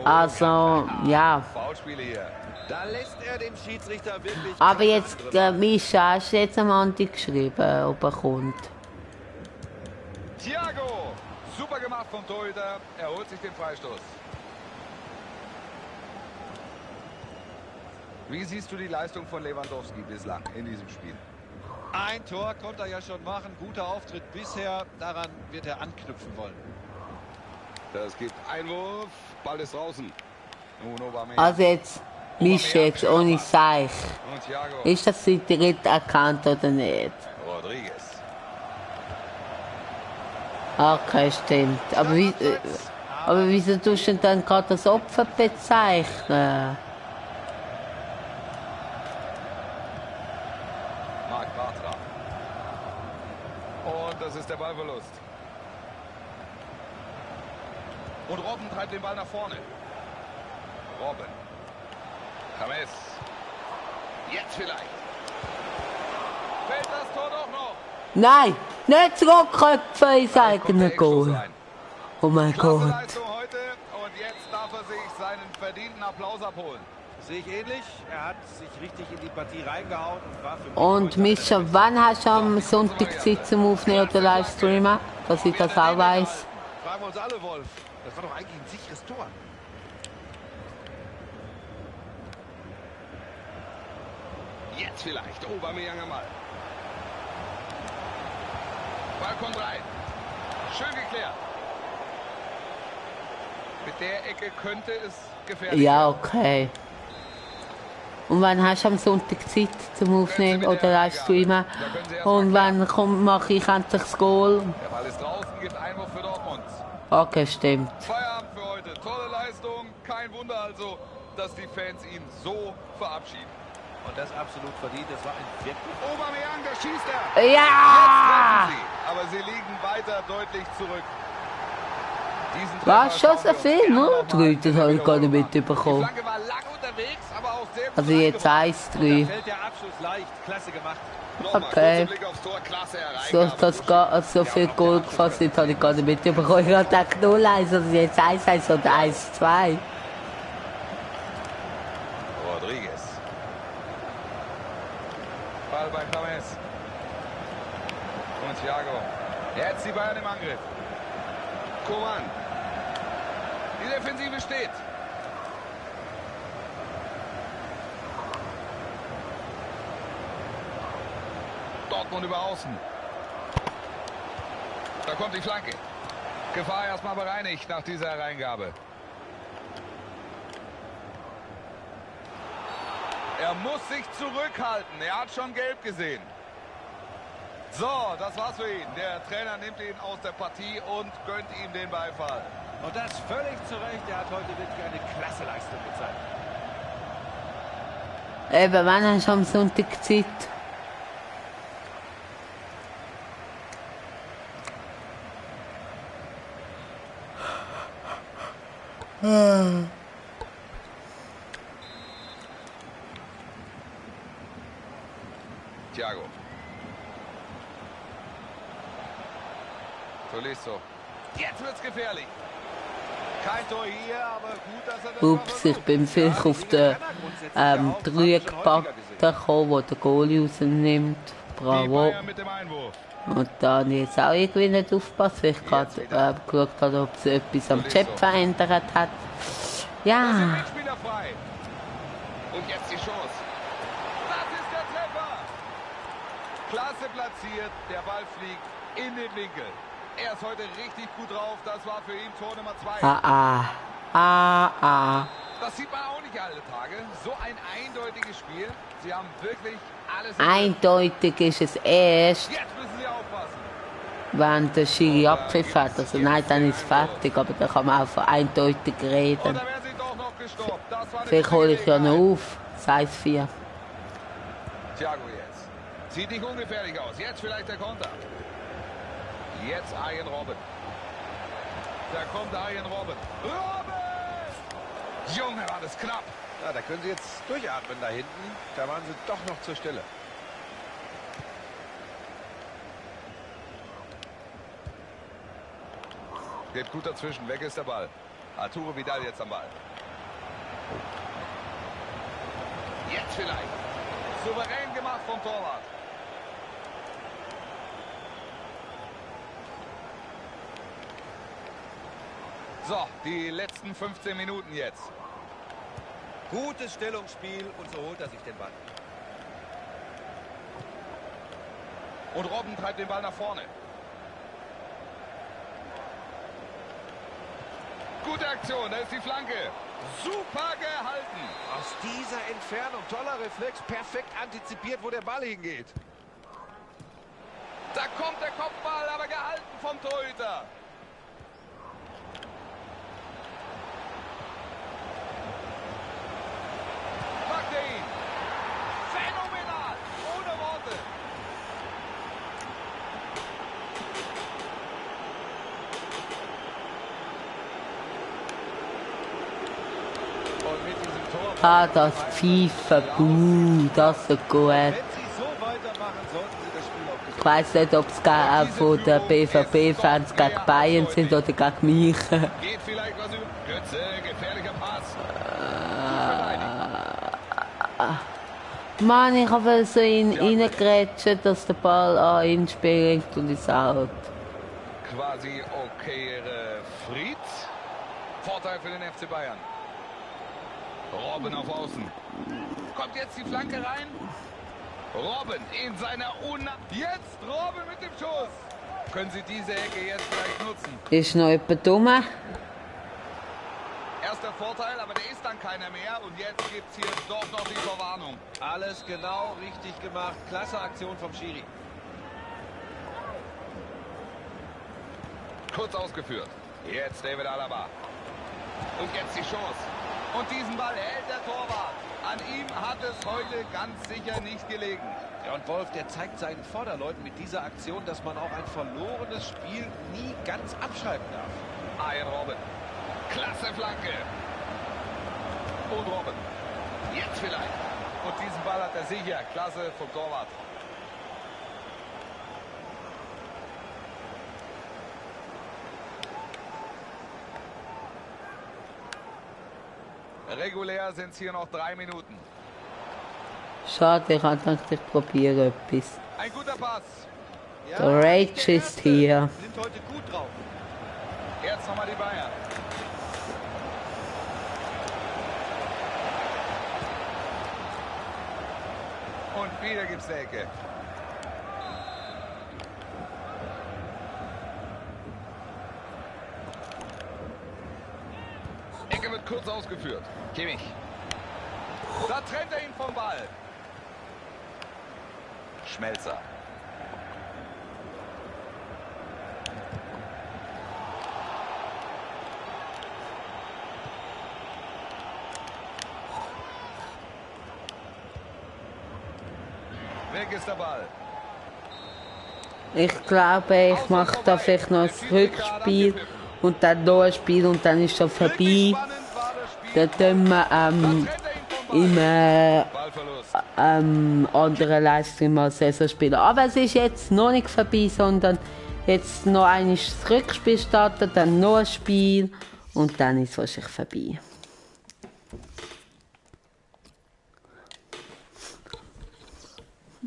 Also, ja. Da lässt er den Schiedsrichter wirklich. Aber jetzt, Mischa, hast du jetzt am Andi geschrieben, ob er kommt? Thiago, super gemacht vom Torhüter. Er holt sich den Freistoß. Wie siehst du die Leistung von Lewandowski bislang in diesem Spiel? Ein Tor konnte er ja schon machen. Guter Auftritt bisher. Daran wird er anknüpfen wollen. Das gibt Einwurf. Ball ist draußen. Also jetzt, Mischa, jetzt ohne Seich. Und Thiago. Ist das sein dritter Account oder nicht? Rodriguez. Okay, stimmt. Aber wieso tust du denn dann gerade das Opfer bezeichnen? Marc Bartra. Und das ist der Ballverlust. Und Robben treibt den Ball nach vorne. Robben. James. Jetzt vielleicht. Fällt das Tor doch noch. Nein, nicht zurückköpfen ins eigene Goal. Oh mein Klasse Gott. Leistung heute. Und jetzt darf er sich seinen verdienten Applaus abholen. Sehe ich ähnlich. Er hat sich richtig in die Partie reingehauen und war für mich Und heute Mischa, wann hast du am Sonntag Zeit zum Aufnehmen oder Livestreamen? Dass ich das auch weiss. Fragen wir uns alle, Wolf. Das war doch eigentlich ein sicheres Tor. Jetzt vielleicht. Aubameyang am Ball. Ball kommt rein. Schön geklärt. Mit der Ecke könnte es gefährlich Ja, werden. okay. Und wann hast du am Sonntag Zeit zum Aufnehmen oder Livestreamen? Und wann mache ich endlich das Goal? Der Ball ist draußen, gibt Einwurf für Dortmund. Okay, stimmt. Feierabend für heute. Tolle Leistung. Kein Wunder also, dass die Fans ihn so verabschieden. Und das absolut verdient. Das war ein wirklich... Aubameyang, da schießt er. Ja! Sie. Aber sie liegen weiter deutlich zurück. Diesen Treffer Was, schon so schauen wir uns viel? gerne Nur noch mal 3, in das der habe ich gar nicht Wiederholung an. Die mitbekommen. Flanke war lang unterwegs, aber auch sehr gut Also jetzt reingebracht. 1-3. Da fällt der Abschluss leicht. Klasse gemacht. Nochmal, Okay. kurzer Blick aufs Tor, klasse So, Hereingabe. das gar, so viel Goal gefasst hat, habe ich gar nicht mitbekommen. Ich habe gedacht 0-1, also jetzt 1-1 oder 1-2. Rodriguez. Ball bei James. Und Thiago. Jetzt die Bayern im Angriff. Coman. Die Defensive steht. Dortmund über außen. Da kommt die Flanke. Gefahr erstmal bereinigt nach dieser Hereingabe. Er muss sich zurückhalten. Er hat schon gelb gesehen. So, das war's für ihn. Der Trainer nimmt ihn aus der Partie und gönnt ihm den Beifall. Und das völlig zu Recht. Er hat heute wirklich eine klasse Leistung gezeigt. Eben, wann hast du am Sonntag Zeit? Thiago. Tolisso. Jetzt wird's gefährlich. Kein Tor hier, aber gut, dass er das Ups, ich bin vielleicht auf den Dreieckpack gekommen, wo der Goalie rausnimmt. Die Bravo. Bayern mit dem Einwurf. Und da habe ich jetzt auch irgendwie nicht aufgepasst, weil ich gerade geschaut habe, ob sich etwas am Chat verändert hat. Da sind Ja, Mitspieler frei. Und jetzt die Chance. Das ist der Treffer. Klasse platziert. Der Ball fliegt in den Winkel. Er ist heute richtig gut drauf. Das war für ihn Tor Nummer 2. Das sieht man auch nicht alle Tage. So ein eindeutiges Spiel. Sie haben wirklich alles im Griff. eindeutig ist es erst, Jetzt müssen sie aufpassen. wenn der Schiri abpfiff hat. Also nein, dann ist es fertig, aber da kann man auch von eindeutig Und reden. da wäre sie doch noch gestoppt. Das war eine Vielleicht gute hole ich ja noch Gelegenheit. auf. 6-4. Thiago jetzt. Sieht nicht ungefährlich aus. Jetzt vielleicht der Konter. Jetzt Arjen Robben. Da kommt Arjen Robben. Robben! Junge, war das knapp. Ja, da können sie jetzt durchatmen da hinten. Da waren sie doch noch zur Stelle. Geht gut dazwischen. Weg ist der Ball. Arturo Vidal jetzt am Ball. Jetzt vielleicht. Souverän gemacht vom Torwart. So, die letzten 15 Minuten jetzt. Gutes Stellungsspiel und so holt er sich den Ball. Und Robben treibt den Ball nach vorne. Gute Aktion, da ist die Flanke. Super gehalten. Aus dieser Entfernung, toller Reflex, perfekt antizipiert, wo der Ball hingeht. Da kommt der Kopfball, aber gehalten vom Torhüter. Macht er ihn. Phänomenal. Ohne Worte. Und mit diesem Tor... Das FIFA, das ist gut. Wenn sie so weitermachen, sollten sie das Spiel auch gewinnen. Ich weiss nicht, ob es von den BVB-Fans gegen Bayern sind oder gegen mich. Geht vielleicht was über. Götze, gefährlicher Pass. Gut verteidigt. Mann, ich habe so ihn reingrätschen, dass der Ball an ihn spielt und ins Out. Quasi okayere Fried. Vorteil für den FC Bayern. Robben auf Außen. Kommt jetzt die Flanke rein. Robben in seiner Jetzt Robben mit dem Schuss. Können Sie diese Ecke jetzt vielleicht nutzen? Ist noch jemand dumm? Erster Vorteil, aber der ist dann keiner mehr. Und jetzt gibt es hier doch noch die Verwarnung. Alles genau richtig gemacht. Klasse Aktion vom Schiri. Kurz ausgeführt. Jetzt David Alaba. Und jetzt die Chance. Und diesen Ball hält der Torwart. An ihm hat es heute ganz sicher nicht gelegen. Ja, und Wolf, der zeigt seinen Vorderleuten mit dieser Aktion, dass man auch ein verlorenes Spiel nie ganz abschreiben darf. Arjen Robben. Klasse Flanke. Und Robben. Jetzt vielleicht. Und diesen Ball hat er sicher. Klasse vom Torwart. Regulär sind es hier noch 3 Minuten. Schade, ich habe gedacht, ich probiere etwas. Ein guter Pass. Ja, Der Rage ist hier. Sind heute gut drauf. Jetzt nochmal die Bayern. Und wieder gibt's eine Ecke. Ecke wird kurz ausgeführt. Kimmich. Da trennt er ihn vom Ball. Schmelzer. Weg ist der Ball. Ich glaube, ich mache da vielleicht noch ein Rückspiel und dann noch ein Spiel und dann ist das vorbei. Spannend war das Spiel. Dann tun wir Da trennt er ihn vom Ball. im Ballverlust. anderen Livestream mal Saison spielen. Aber es ist jetzt noch nicht vorbei, sondern jetzt noch einmal das Rückspiel starten, dann noch ein Spiel und dann ist es wahrscheinlich vorbei.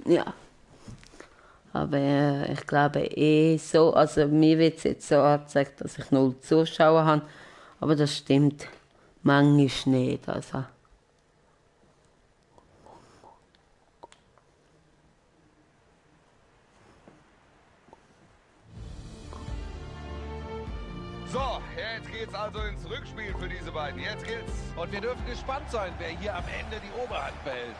Ja. Aber ich glaube so, also mir wird es jetzt so angezeigt, dass ich 0 Zuschauer habe, aber das stimmt manchmal nicht. Also. So, jetzt geht's also ins Rückspiel für diese beiden. Jetzt geht's. Und wir dürfen gespannt sein, wer hier am Ende die Oberhand behält.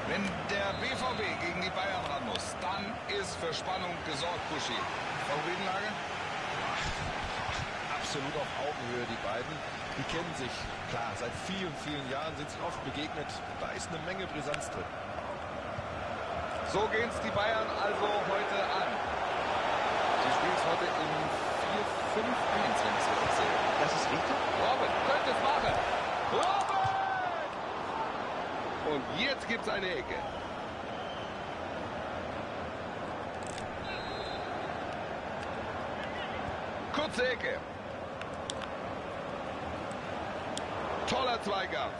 Wenn der BVB gegen die Bayern ran muss, dann ist für Spannung gesorgt, Buschi. Favoritenlage? Absolut auf Augenhöhe, die beiden. Die kennen sich, klar, seit vielen, vielen Jahren sind sie oft begegnet. Da ist eine Menge Brisanz drin. So gehen's die Bayern also heute an. Sie spielen heute im 4-5-1, wenn ich es richtig sehe. Das ist richtig. Robben könnte es machen. Robben! Und jetzt gibt's eine Ecke. Kurze Ecke. Toller Zweikampf.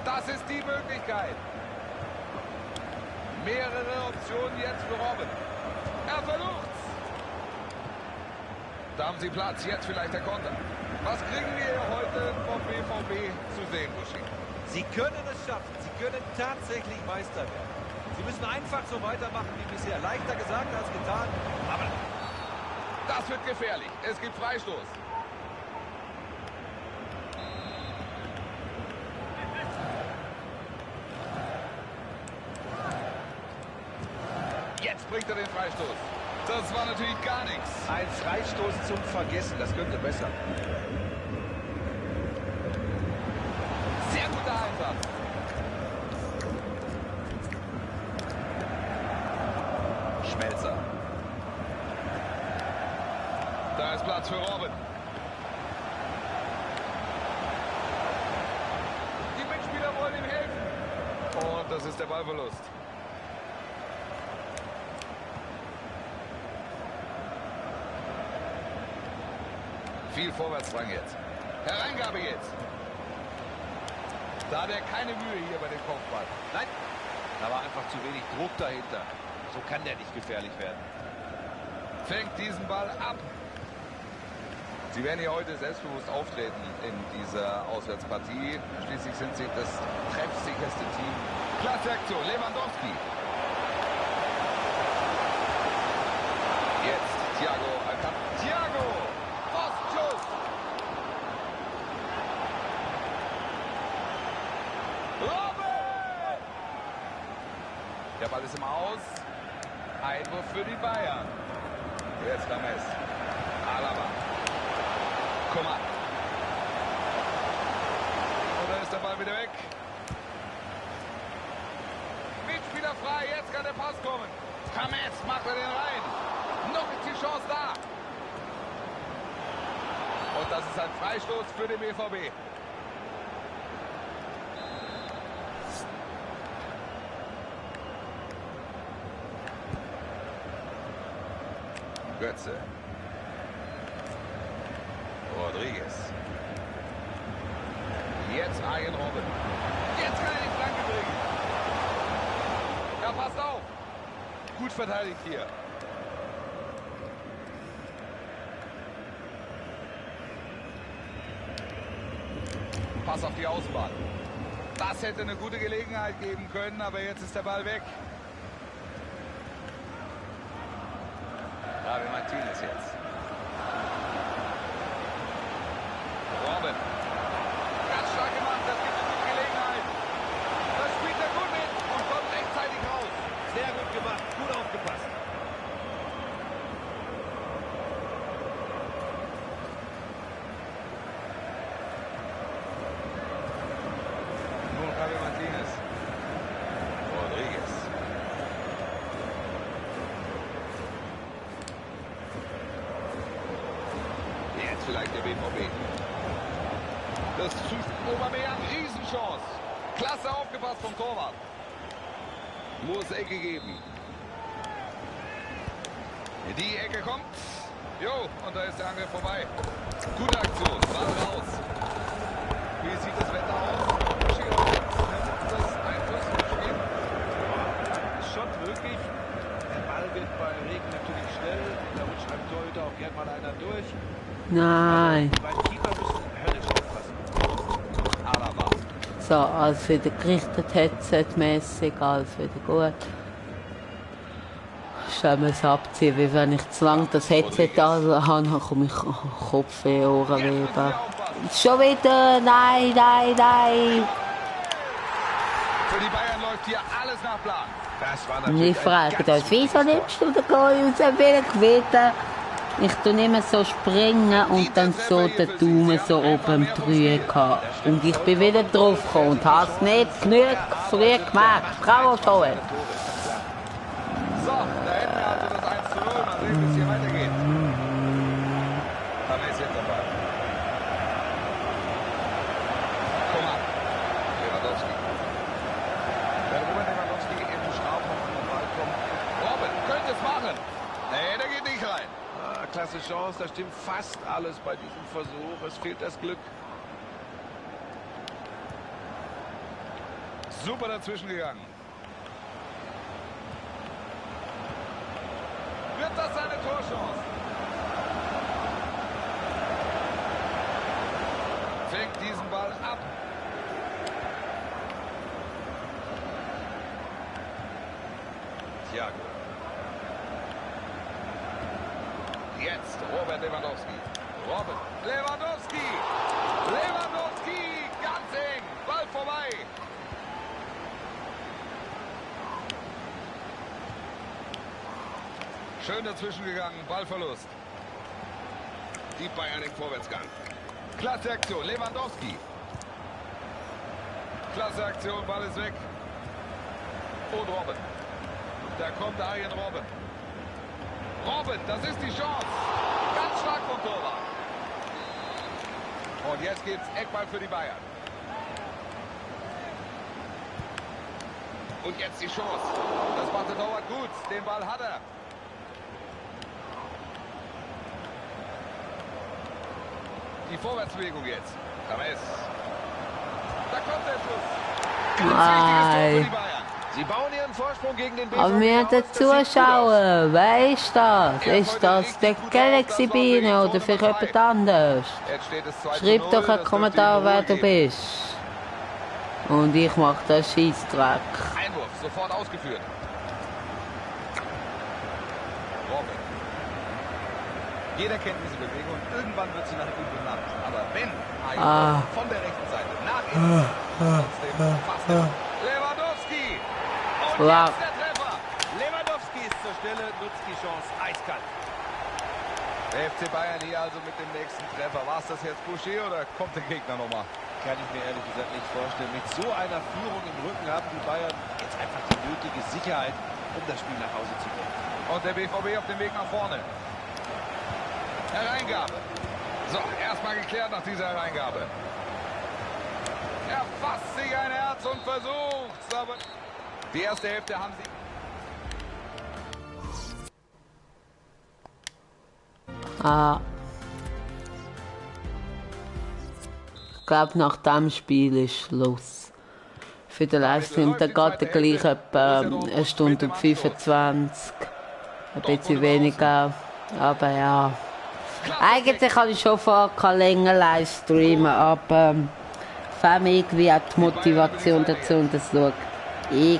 Das ist die Möglichkeit. Mehrere Optionen jetzt für Robben. Er versucht's. Da haben sie Platz. Jetzt vielleicht der Konter. Was kriegen wir heute vom BVB zu sehen, Buschi? Sie können es schaffen. Sie können tatsächlich Meister werden. Sie müssen einfach so weitermachen wie bisher. Leichter gesagt als getan. Aber das wird gefährlich. Es gibt Freistoß. Jetzt bringt er den Freistoß. Das war natürlich gar nichts. ein Freistoß zum Vergessen. Das könnte besser. Sehr guter Einsatz. Schmelzer. Da ist Platz für Robben. Die Mitspieler wollen ihm helfen. Und das ist der Ballverlust. Viel Vorwärtsdrang jetzt. Hereingabe jetzt. Da hat er keine Mühe hier bei dem Kopfball. Nein, da war einfach zu wenig Druck dahinter. So kann der nicht gefährlich werden. Fängt diesen Ball ab. Sie werden hier heute selbstbewusst auftreten in dieser Auswärtspartie. Schließlich sind sie das treffsicherste Team. Klasse Aktion, Lewandowski. Jetzt Thiago Alcantara. Thiago! Postschuss! Robben! Der Ball ist im Aus. Einwurf für die Bayern. Jetzt Rames. Alaba. Coman. Und dann ist der Ball wieder weg. Mitspieler frei. Jetzt kann der Pass kommen. Rames macht er den rein. Noch ist die Chance da. Und das ist ein Freistoß für den BVB. Götze. Rodriguez. Jetzt Arjen Robben. Jetzt kann er die Flanke bringen. Ja, passt auf. Gut verteidigt hier. Pass auf die Außenbahn. Das hätte eine gute Gelegenheit geben können, aber jetzt ist der Ball weg. Javi Martinez jetzt. Robben. Ganz stark gemacht, das gibt eine gute Gelegenheit. Das spielt er gut mit und kommt rechtzeitig raus. Sehr gut gemacht, gut aufgepasst. Nun Javi Martinez. Rodriguez. Jetzt vielleicht der BVB. Das zu Aubameyang, Riesenchance. Klasse aufgepasst vom Torwart. Muss Ecke geben. Die Ecke kommt. Jo, und da ist der Angriff vorbei. Gute Aktion, Ball raus. Wie sieht das Wetter aus? Nimmt das Einfluss im Spiel? Ist schon möglich. Der Ball wird bei Regen natürlich schnell. Da rutscht einem Torhüter auch gern mal einer durch. Nein. Also, beim Keeper müssen höllisch aufpassen. Alaba. So, alles wieder gerichtet, headsetmäßig, alles wieder gut. Schnell mal es abziehen, weil wenn ich zu lange das Headset habe, dann komme ich Kopfweh, Ohrenweh. Schon wieder, nein, nein, nein. Für die Bayern läuft hier alles nach Plan. Das war Und natürlich ich frage ein das, ganz wieso wichtiges nimmst du den Goal raus, will ich wieder? Ich tue immer so springen und dann so den Daumen so oben im Dreieck haben. Und ich bin wieder drauf gekommen und habe es nicht genug früh gemacht. Bravo, Toll. So, da hätten wir also das 1:0. Mal sehen, wie es hier weitergeht. Da ist jetzt dabei. Coman. Lewandowski. Wenn Robert Lewandowski im Strafraum an den Ball kommt. Robben könnte es machen. Nee, der geht nicht rein. Ah, klasse Chance, da stimmt fast alles bei diesem Versuch. Es fehlt das Glück. Super dazwischen gegangen. Wird das seine Torchance? Fängt diesen Ball ab. Thiago. Jetzt Robert Lewandowski. Robert Lewandowski. Lewandowski. Ganz eng. Ball vorbei. Schön dazwischen gegangen. Ballverlust. Die Bayern im Vorwärtsgang. Klasse Aktion. Lewandowski. Klasse Aktion. Ball ist weg. Und Robben. Da kommt Arjen Robben. Robben, das ist die Chance. Ganz stark vom Torwart. Und jetzt gibt's Eckball für die Bayern. Und jetzt die Chance. Das macht der Torwart gut. Den Ball hat er. Die Vorwärtsbewegung jetzt. Rames. Da kommt der Schuss. Ganz wichtiges Tor für Nein. die Bayern. Sie bauen ihren Vorsprung gegen den BVB Aber wir haben den aus. Das sieht gut aus. Zuschauer. Wer ist das? Ist das der Galaxy Biene oder vielleicht jemand anderes? Jetzt steht es 2:0. Schreib doch Das einen dürfte Kommentar, ihm wer Ruhe du geben. bist. Und ich mach den Scheissdreck. Einwurf, sofort ausgeführt. Robin. Jeder kennt diese Bewegung. Irgendwann wird sie nach ihm benannt. Aber wenn von der rechten Seite nach innen, trotzdem fast Lewandowski. Und Wow. jetzt der Treffer. Lewandowski ist zur Stelle, nutzt die Chance eiskalt. Der FC Bayern hier also mit dem nächsten Treffer. War es das jetzt Boucher oder kommt der Gegner nochmal? Kann ich mir ehrlich gesagt nicht vorstellen. Mit so einer Führung im Rücken haben die Bayern jetzt einfach die nötige Sicherheit, um das Spiel nach Hause zu bringen. Und der BVB auf dem Weg nach vorne. Hereingabe. So, erstmal geklärt nach dieser Hereingabe. Er fasst sich ein Herz und versucht. Aber die erste Hälfte haben sie. Ich glaube, nach dem Spiel ist Schluss. Für den Livestream, der geht der gleich etwa 1 Stunde und 25. Ein bisschen weniger. Aber ja. Eigentlich habe ich schon vor, länger live streamen, aber fehlt mir irgendwie auch die Motivation dazu und das schaut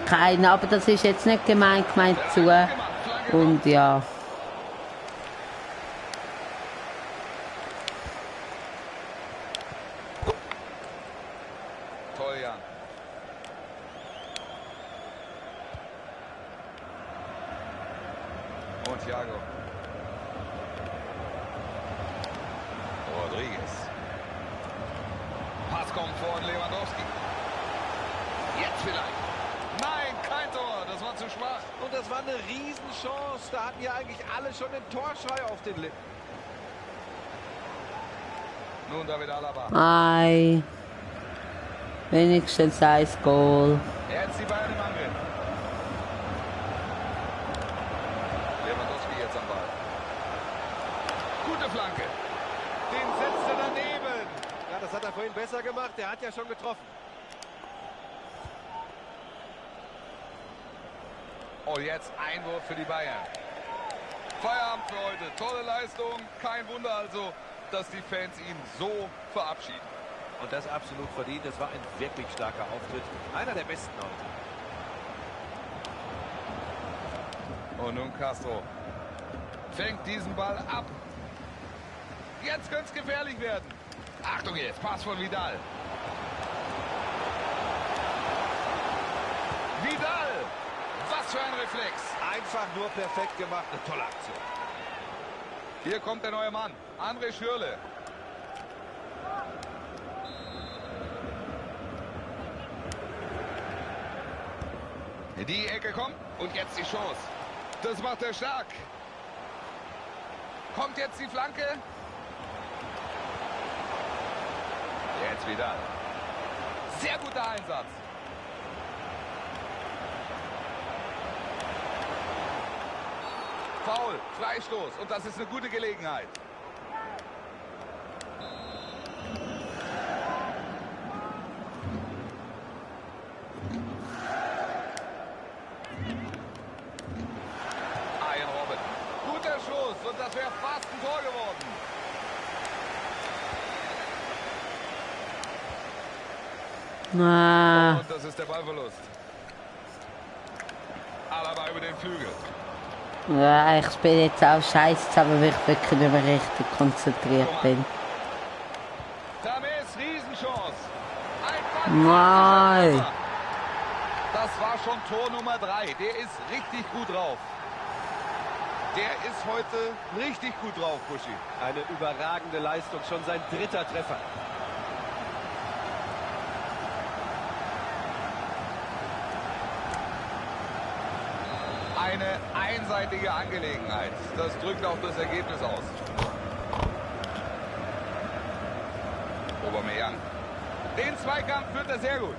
keiner. Aber das ist jetzt nicht gemeint zu. Und ja. Toljan. Und Thiago. Rodriguez. Pass kommt vor Lewandowski. Jetzt vielleicht. Nein, kein Tor. Das war zu schwach. Und das war eine Riesenchance. Da hatten ja eigentlich alle schon den Torschrei auf den Lippen. Nun David Alaba. Ei. Wenigstens ein Goal. Jetzt die Bayern im Angriff. Lewandowski jetzt am Ball. Gute Flanke. Den setzt er daneben. Ja, das hat er vorhin besser gemacht. Der hat ja schon getroffen. Und jetzt Einwurf für die Bayern. Feierabend für heute. Tolle Leistung. Kein Wunder also, dass die Fans ihn so verabschieden. Und das absolut verdient. Das war ein wirklich starker Auftritt. Einer der besten heute. Und nun Castro. Fängt diesen Ball ab. Jetzt könnte es gefährlich werden. Achtung jetzt, Pass von Vidal. Vidal! Was für ein Reflex. Einfach nur perfekt gemacht. Eine tolle Aktion. Hier kommt der neue Mann, André Schürrle. Die Ecke kommt und jetzt die Chance. Das macht er stark. Kommt jetzt die Flanke. Jetzt wieder. Sehr guter Einsatz. Foul, Freistoß und das ist eine gute Gelegenheit. Ein Robin. Guter Schuss und das wäre fast ein Tor geworden. Ah, Und das ist der Ballverlust. Alaba über den Flügel. ja, ich spiele jetzt auch scheiße zusammen, weil ich wirklich nicht mehr richtig konzentriert bin. Tames, Riesenchance. Nein. Das war schon Tor Nummer 3. Der ist richtig gut drauf. Der ist heute richtig gut drauf, Buschi. Eine überragende Leistung. Schon sein 3. Treffer. Eine einseitige Angelegenheit. Das drückt auch das Ergebnis aus. Aubameyang. Den Zweikampf führt er sehr gut.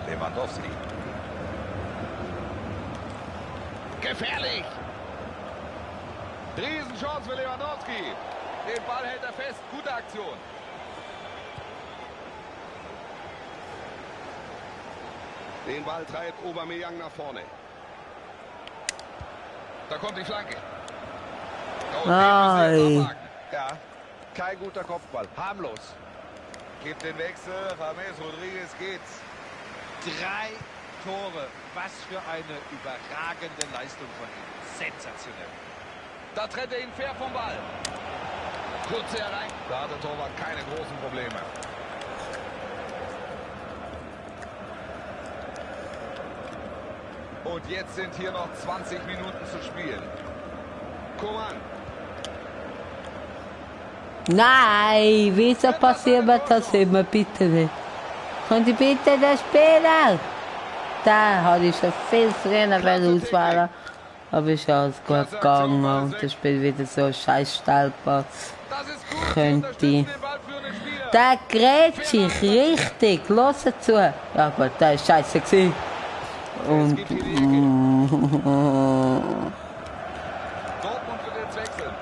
Lewandowski. Gefährlich. Riesenchance für Lewandowski. Den Ball hält er fest. Gute Aktion. Den Ball treibt Aubameyang nach vorne. Da kommt die Flanke. Oh, Nein. Ja, kein guter Kopfball. Harmlos. Gibt den Wechsel. James Rodriguez geht's. 3 Tore. Was für eine überragende Leistung von ihm. Sensationell. Da trennt er ihn fair vom Ball. Kurz herein. Da hat der Torwart keine großen Probleme. Und jetzt sind hier noch 20 Minuten zu spielen. Coman. Nein, wieso passiert mir das immer? Bitte nicht. Könnt ihr bitte den Spieler? Da hatte ich schon viel früher auswählen. Aber ist alles gut gegangen und das Spiel wieder so scheiß stellbar. Das ist gut. Könnte. Den Ball für den Spieler. Der grätscht sich richtig. Los zu. Ja gut, der ist scheiße gewesen. Und. Dortmund wird jetzt wechseln.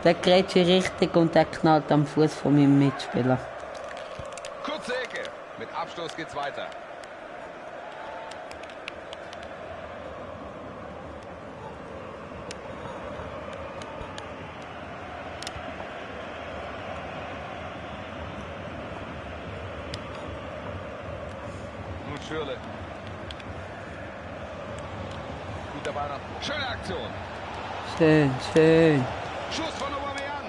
Der grätscht sich richtig und der knallt am Fuß von meinem Mitspieler. Kurze Ecke. Mit Abstoß geht's weiter. Nun Schürrle. Guter Ball nach. Schöne Aktion. Schön, schön. Schuss von Aubameyang.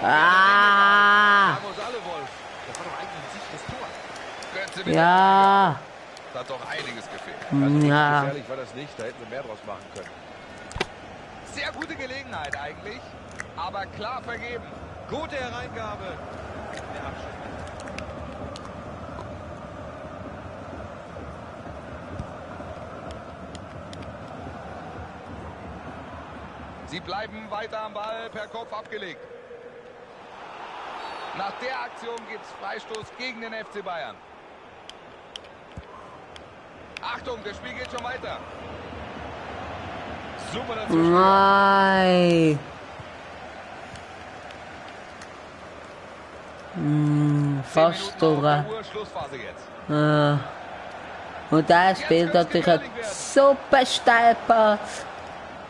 Ah! Vamos alle, Wolf. Das war doch eigentlich ein sicheres Tor. Götze mit Ja! Da hat doch einiges gefehlt. Ja. Gefährlich war das nicht. Da hätten wir mehr draus machen können. Sehr gute Gelegenheit eigentlich, aber klar vergeben. Gute Hereingabe. Der Abschluss. Sie bleiben weiter am Ball, per Kopf abgelegt. Nach der Aktion gibt es Freistoß gegen den FC Bayern. Achtung, das Spiel geht schon weiter. Super dazwischen. Nein! Fast durch. Schlussphase jetzt. Und der spielt natürlich einen super Steilpass.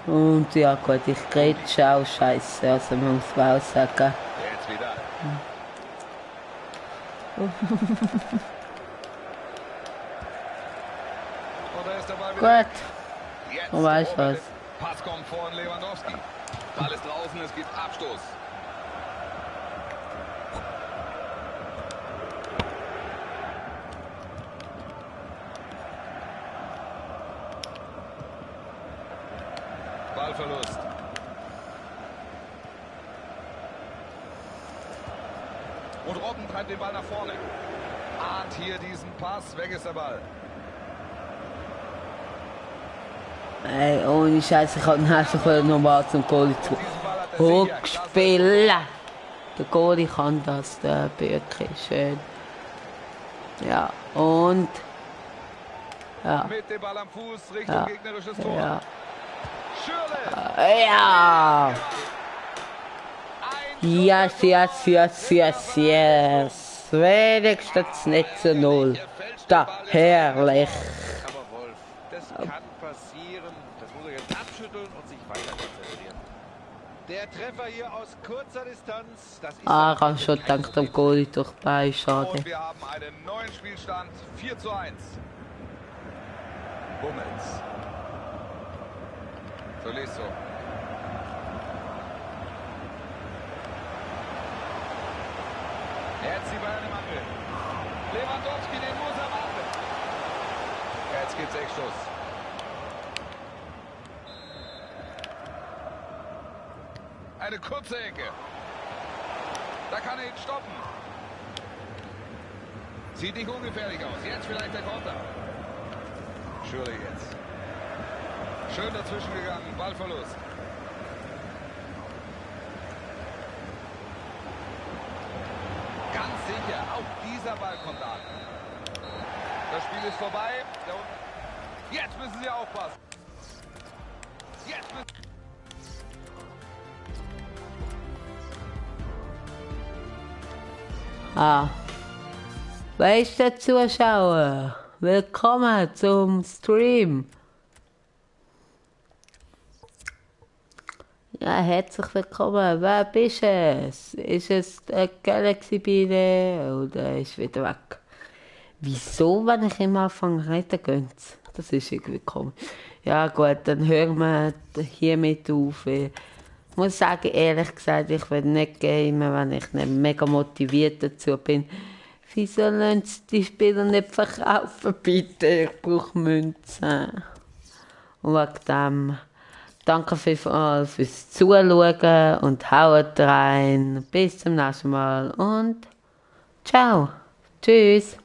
Und ja gut, ich grätsche auch scheiße, also man muss man auch sagen. Jetzt wieder. Und da ist der Ball wieder. Gut, Jetzt du weißt was. Pass kommt von Lewandowski. Ball ist draußen, es gibt Abstoß. Ballverlust. Und Robben treibt den Ball nach vorne. Ahnt hier diesen Pass, weg ist der Ball. Ey, ohne Scheiß, ich hab ihn einfach normal zum Goalie zu Diesen Ball hat er sicher. Klasse. hochgespielt. Der Goalie kann das, der Birke, schön. Ja, und... Ja, Mit dem Ball am Fuß Richtung ja, gegnerisches Tor. ja. Schürrle. Ja! Ein Yes, yes, yes, yes, yes. Wenigstens nicht zu null. Da, herrlich. Aber Wolf, das kann passieren. Das muss er jetzt abschütteln und sich weiter konzentrieren. Der Treffer hier aus kurzer Distanz. Das ist Ich habe schon gedacht, am Goalie durch die Beine, schade. Und wir haben einen neuen Spielstand. 4:1. Hummels. Tolisso. Jetzt die Bayern im Angriff. Lewandowski, den muss er machen. Jetzt gibt's Eckstoß. Eine kurze Ecke. Da kann er ihn stoppen. Sieht nicht ungefährlich aus. Jetzt vielleicht der Konter. Schürrle jetzt. Schön dazwischen gegangen. Ballverlust. Ganz sicher. Auch dieser Ball kommt an. Das Spiel ist vorbei. Jetzt müssen sie aufpassen. Jetzt müssen... Ah. Wer ist der Zuschauer? Willkommen zum Stream. Ja, herzlich willkommen. Wer bist es? Ist es der Galaxy Biene oder ist wieder weg? Wieso, wenn ich immer anfange zu reden, geht's? Das ist irgendwie komisch. Ja gut, dann hören wir hiermit auf. Ich muss sagen, ehrlich gesagt, ich will nicht gamen, wenn ich nicht mega motiviert dazu bin. Wieso lassen Sie die Spieler nicht verkaufen, bitte? Ich brauche Münzen. Und wegen dem danke vielmals fürs Zuschauen und haut rein. Bis zum nächsten Mal und ciao. Tschüss.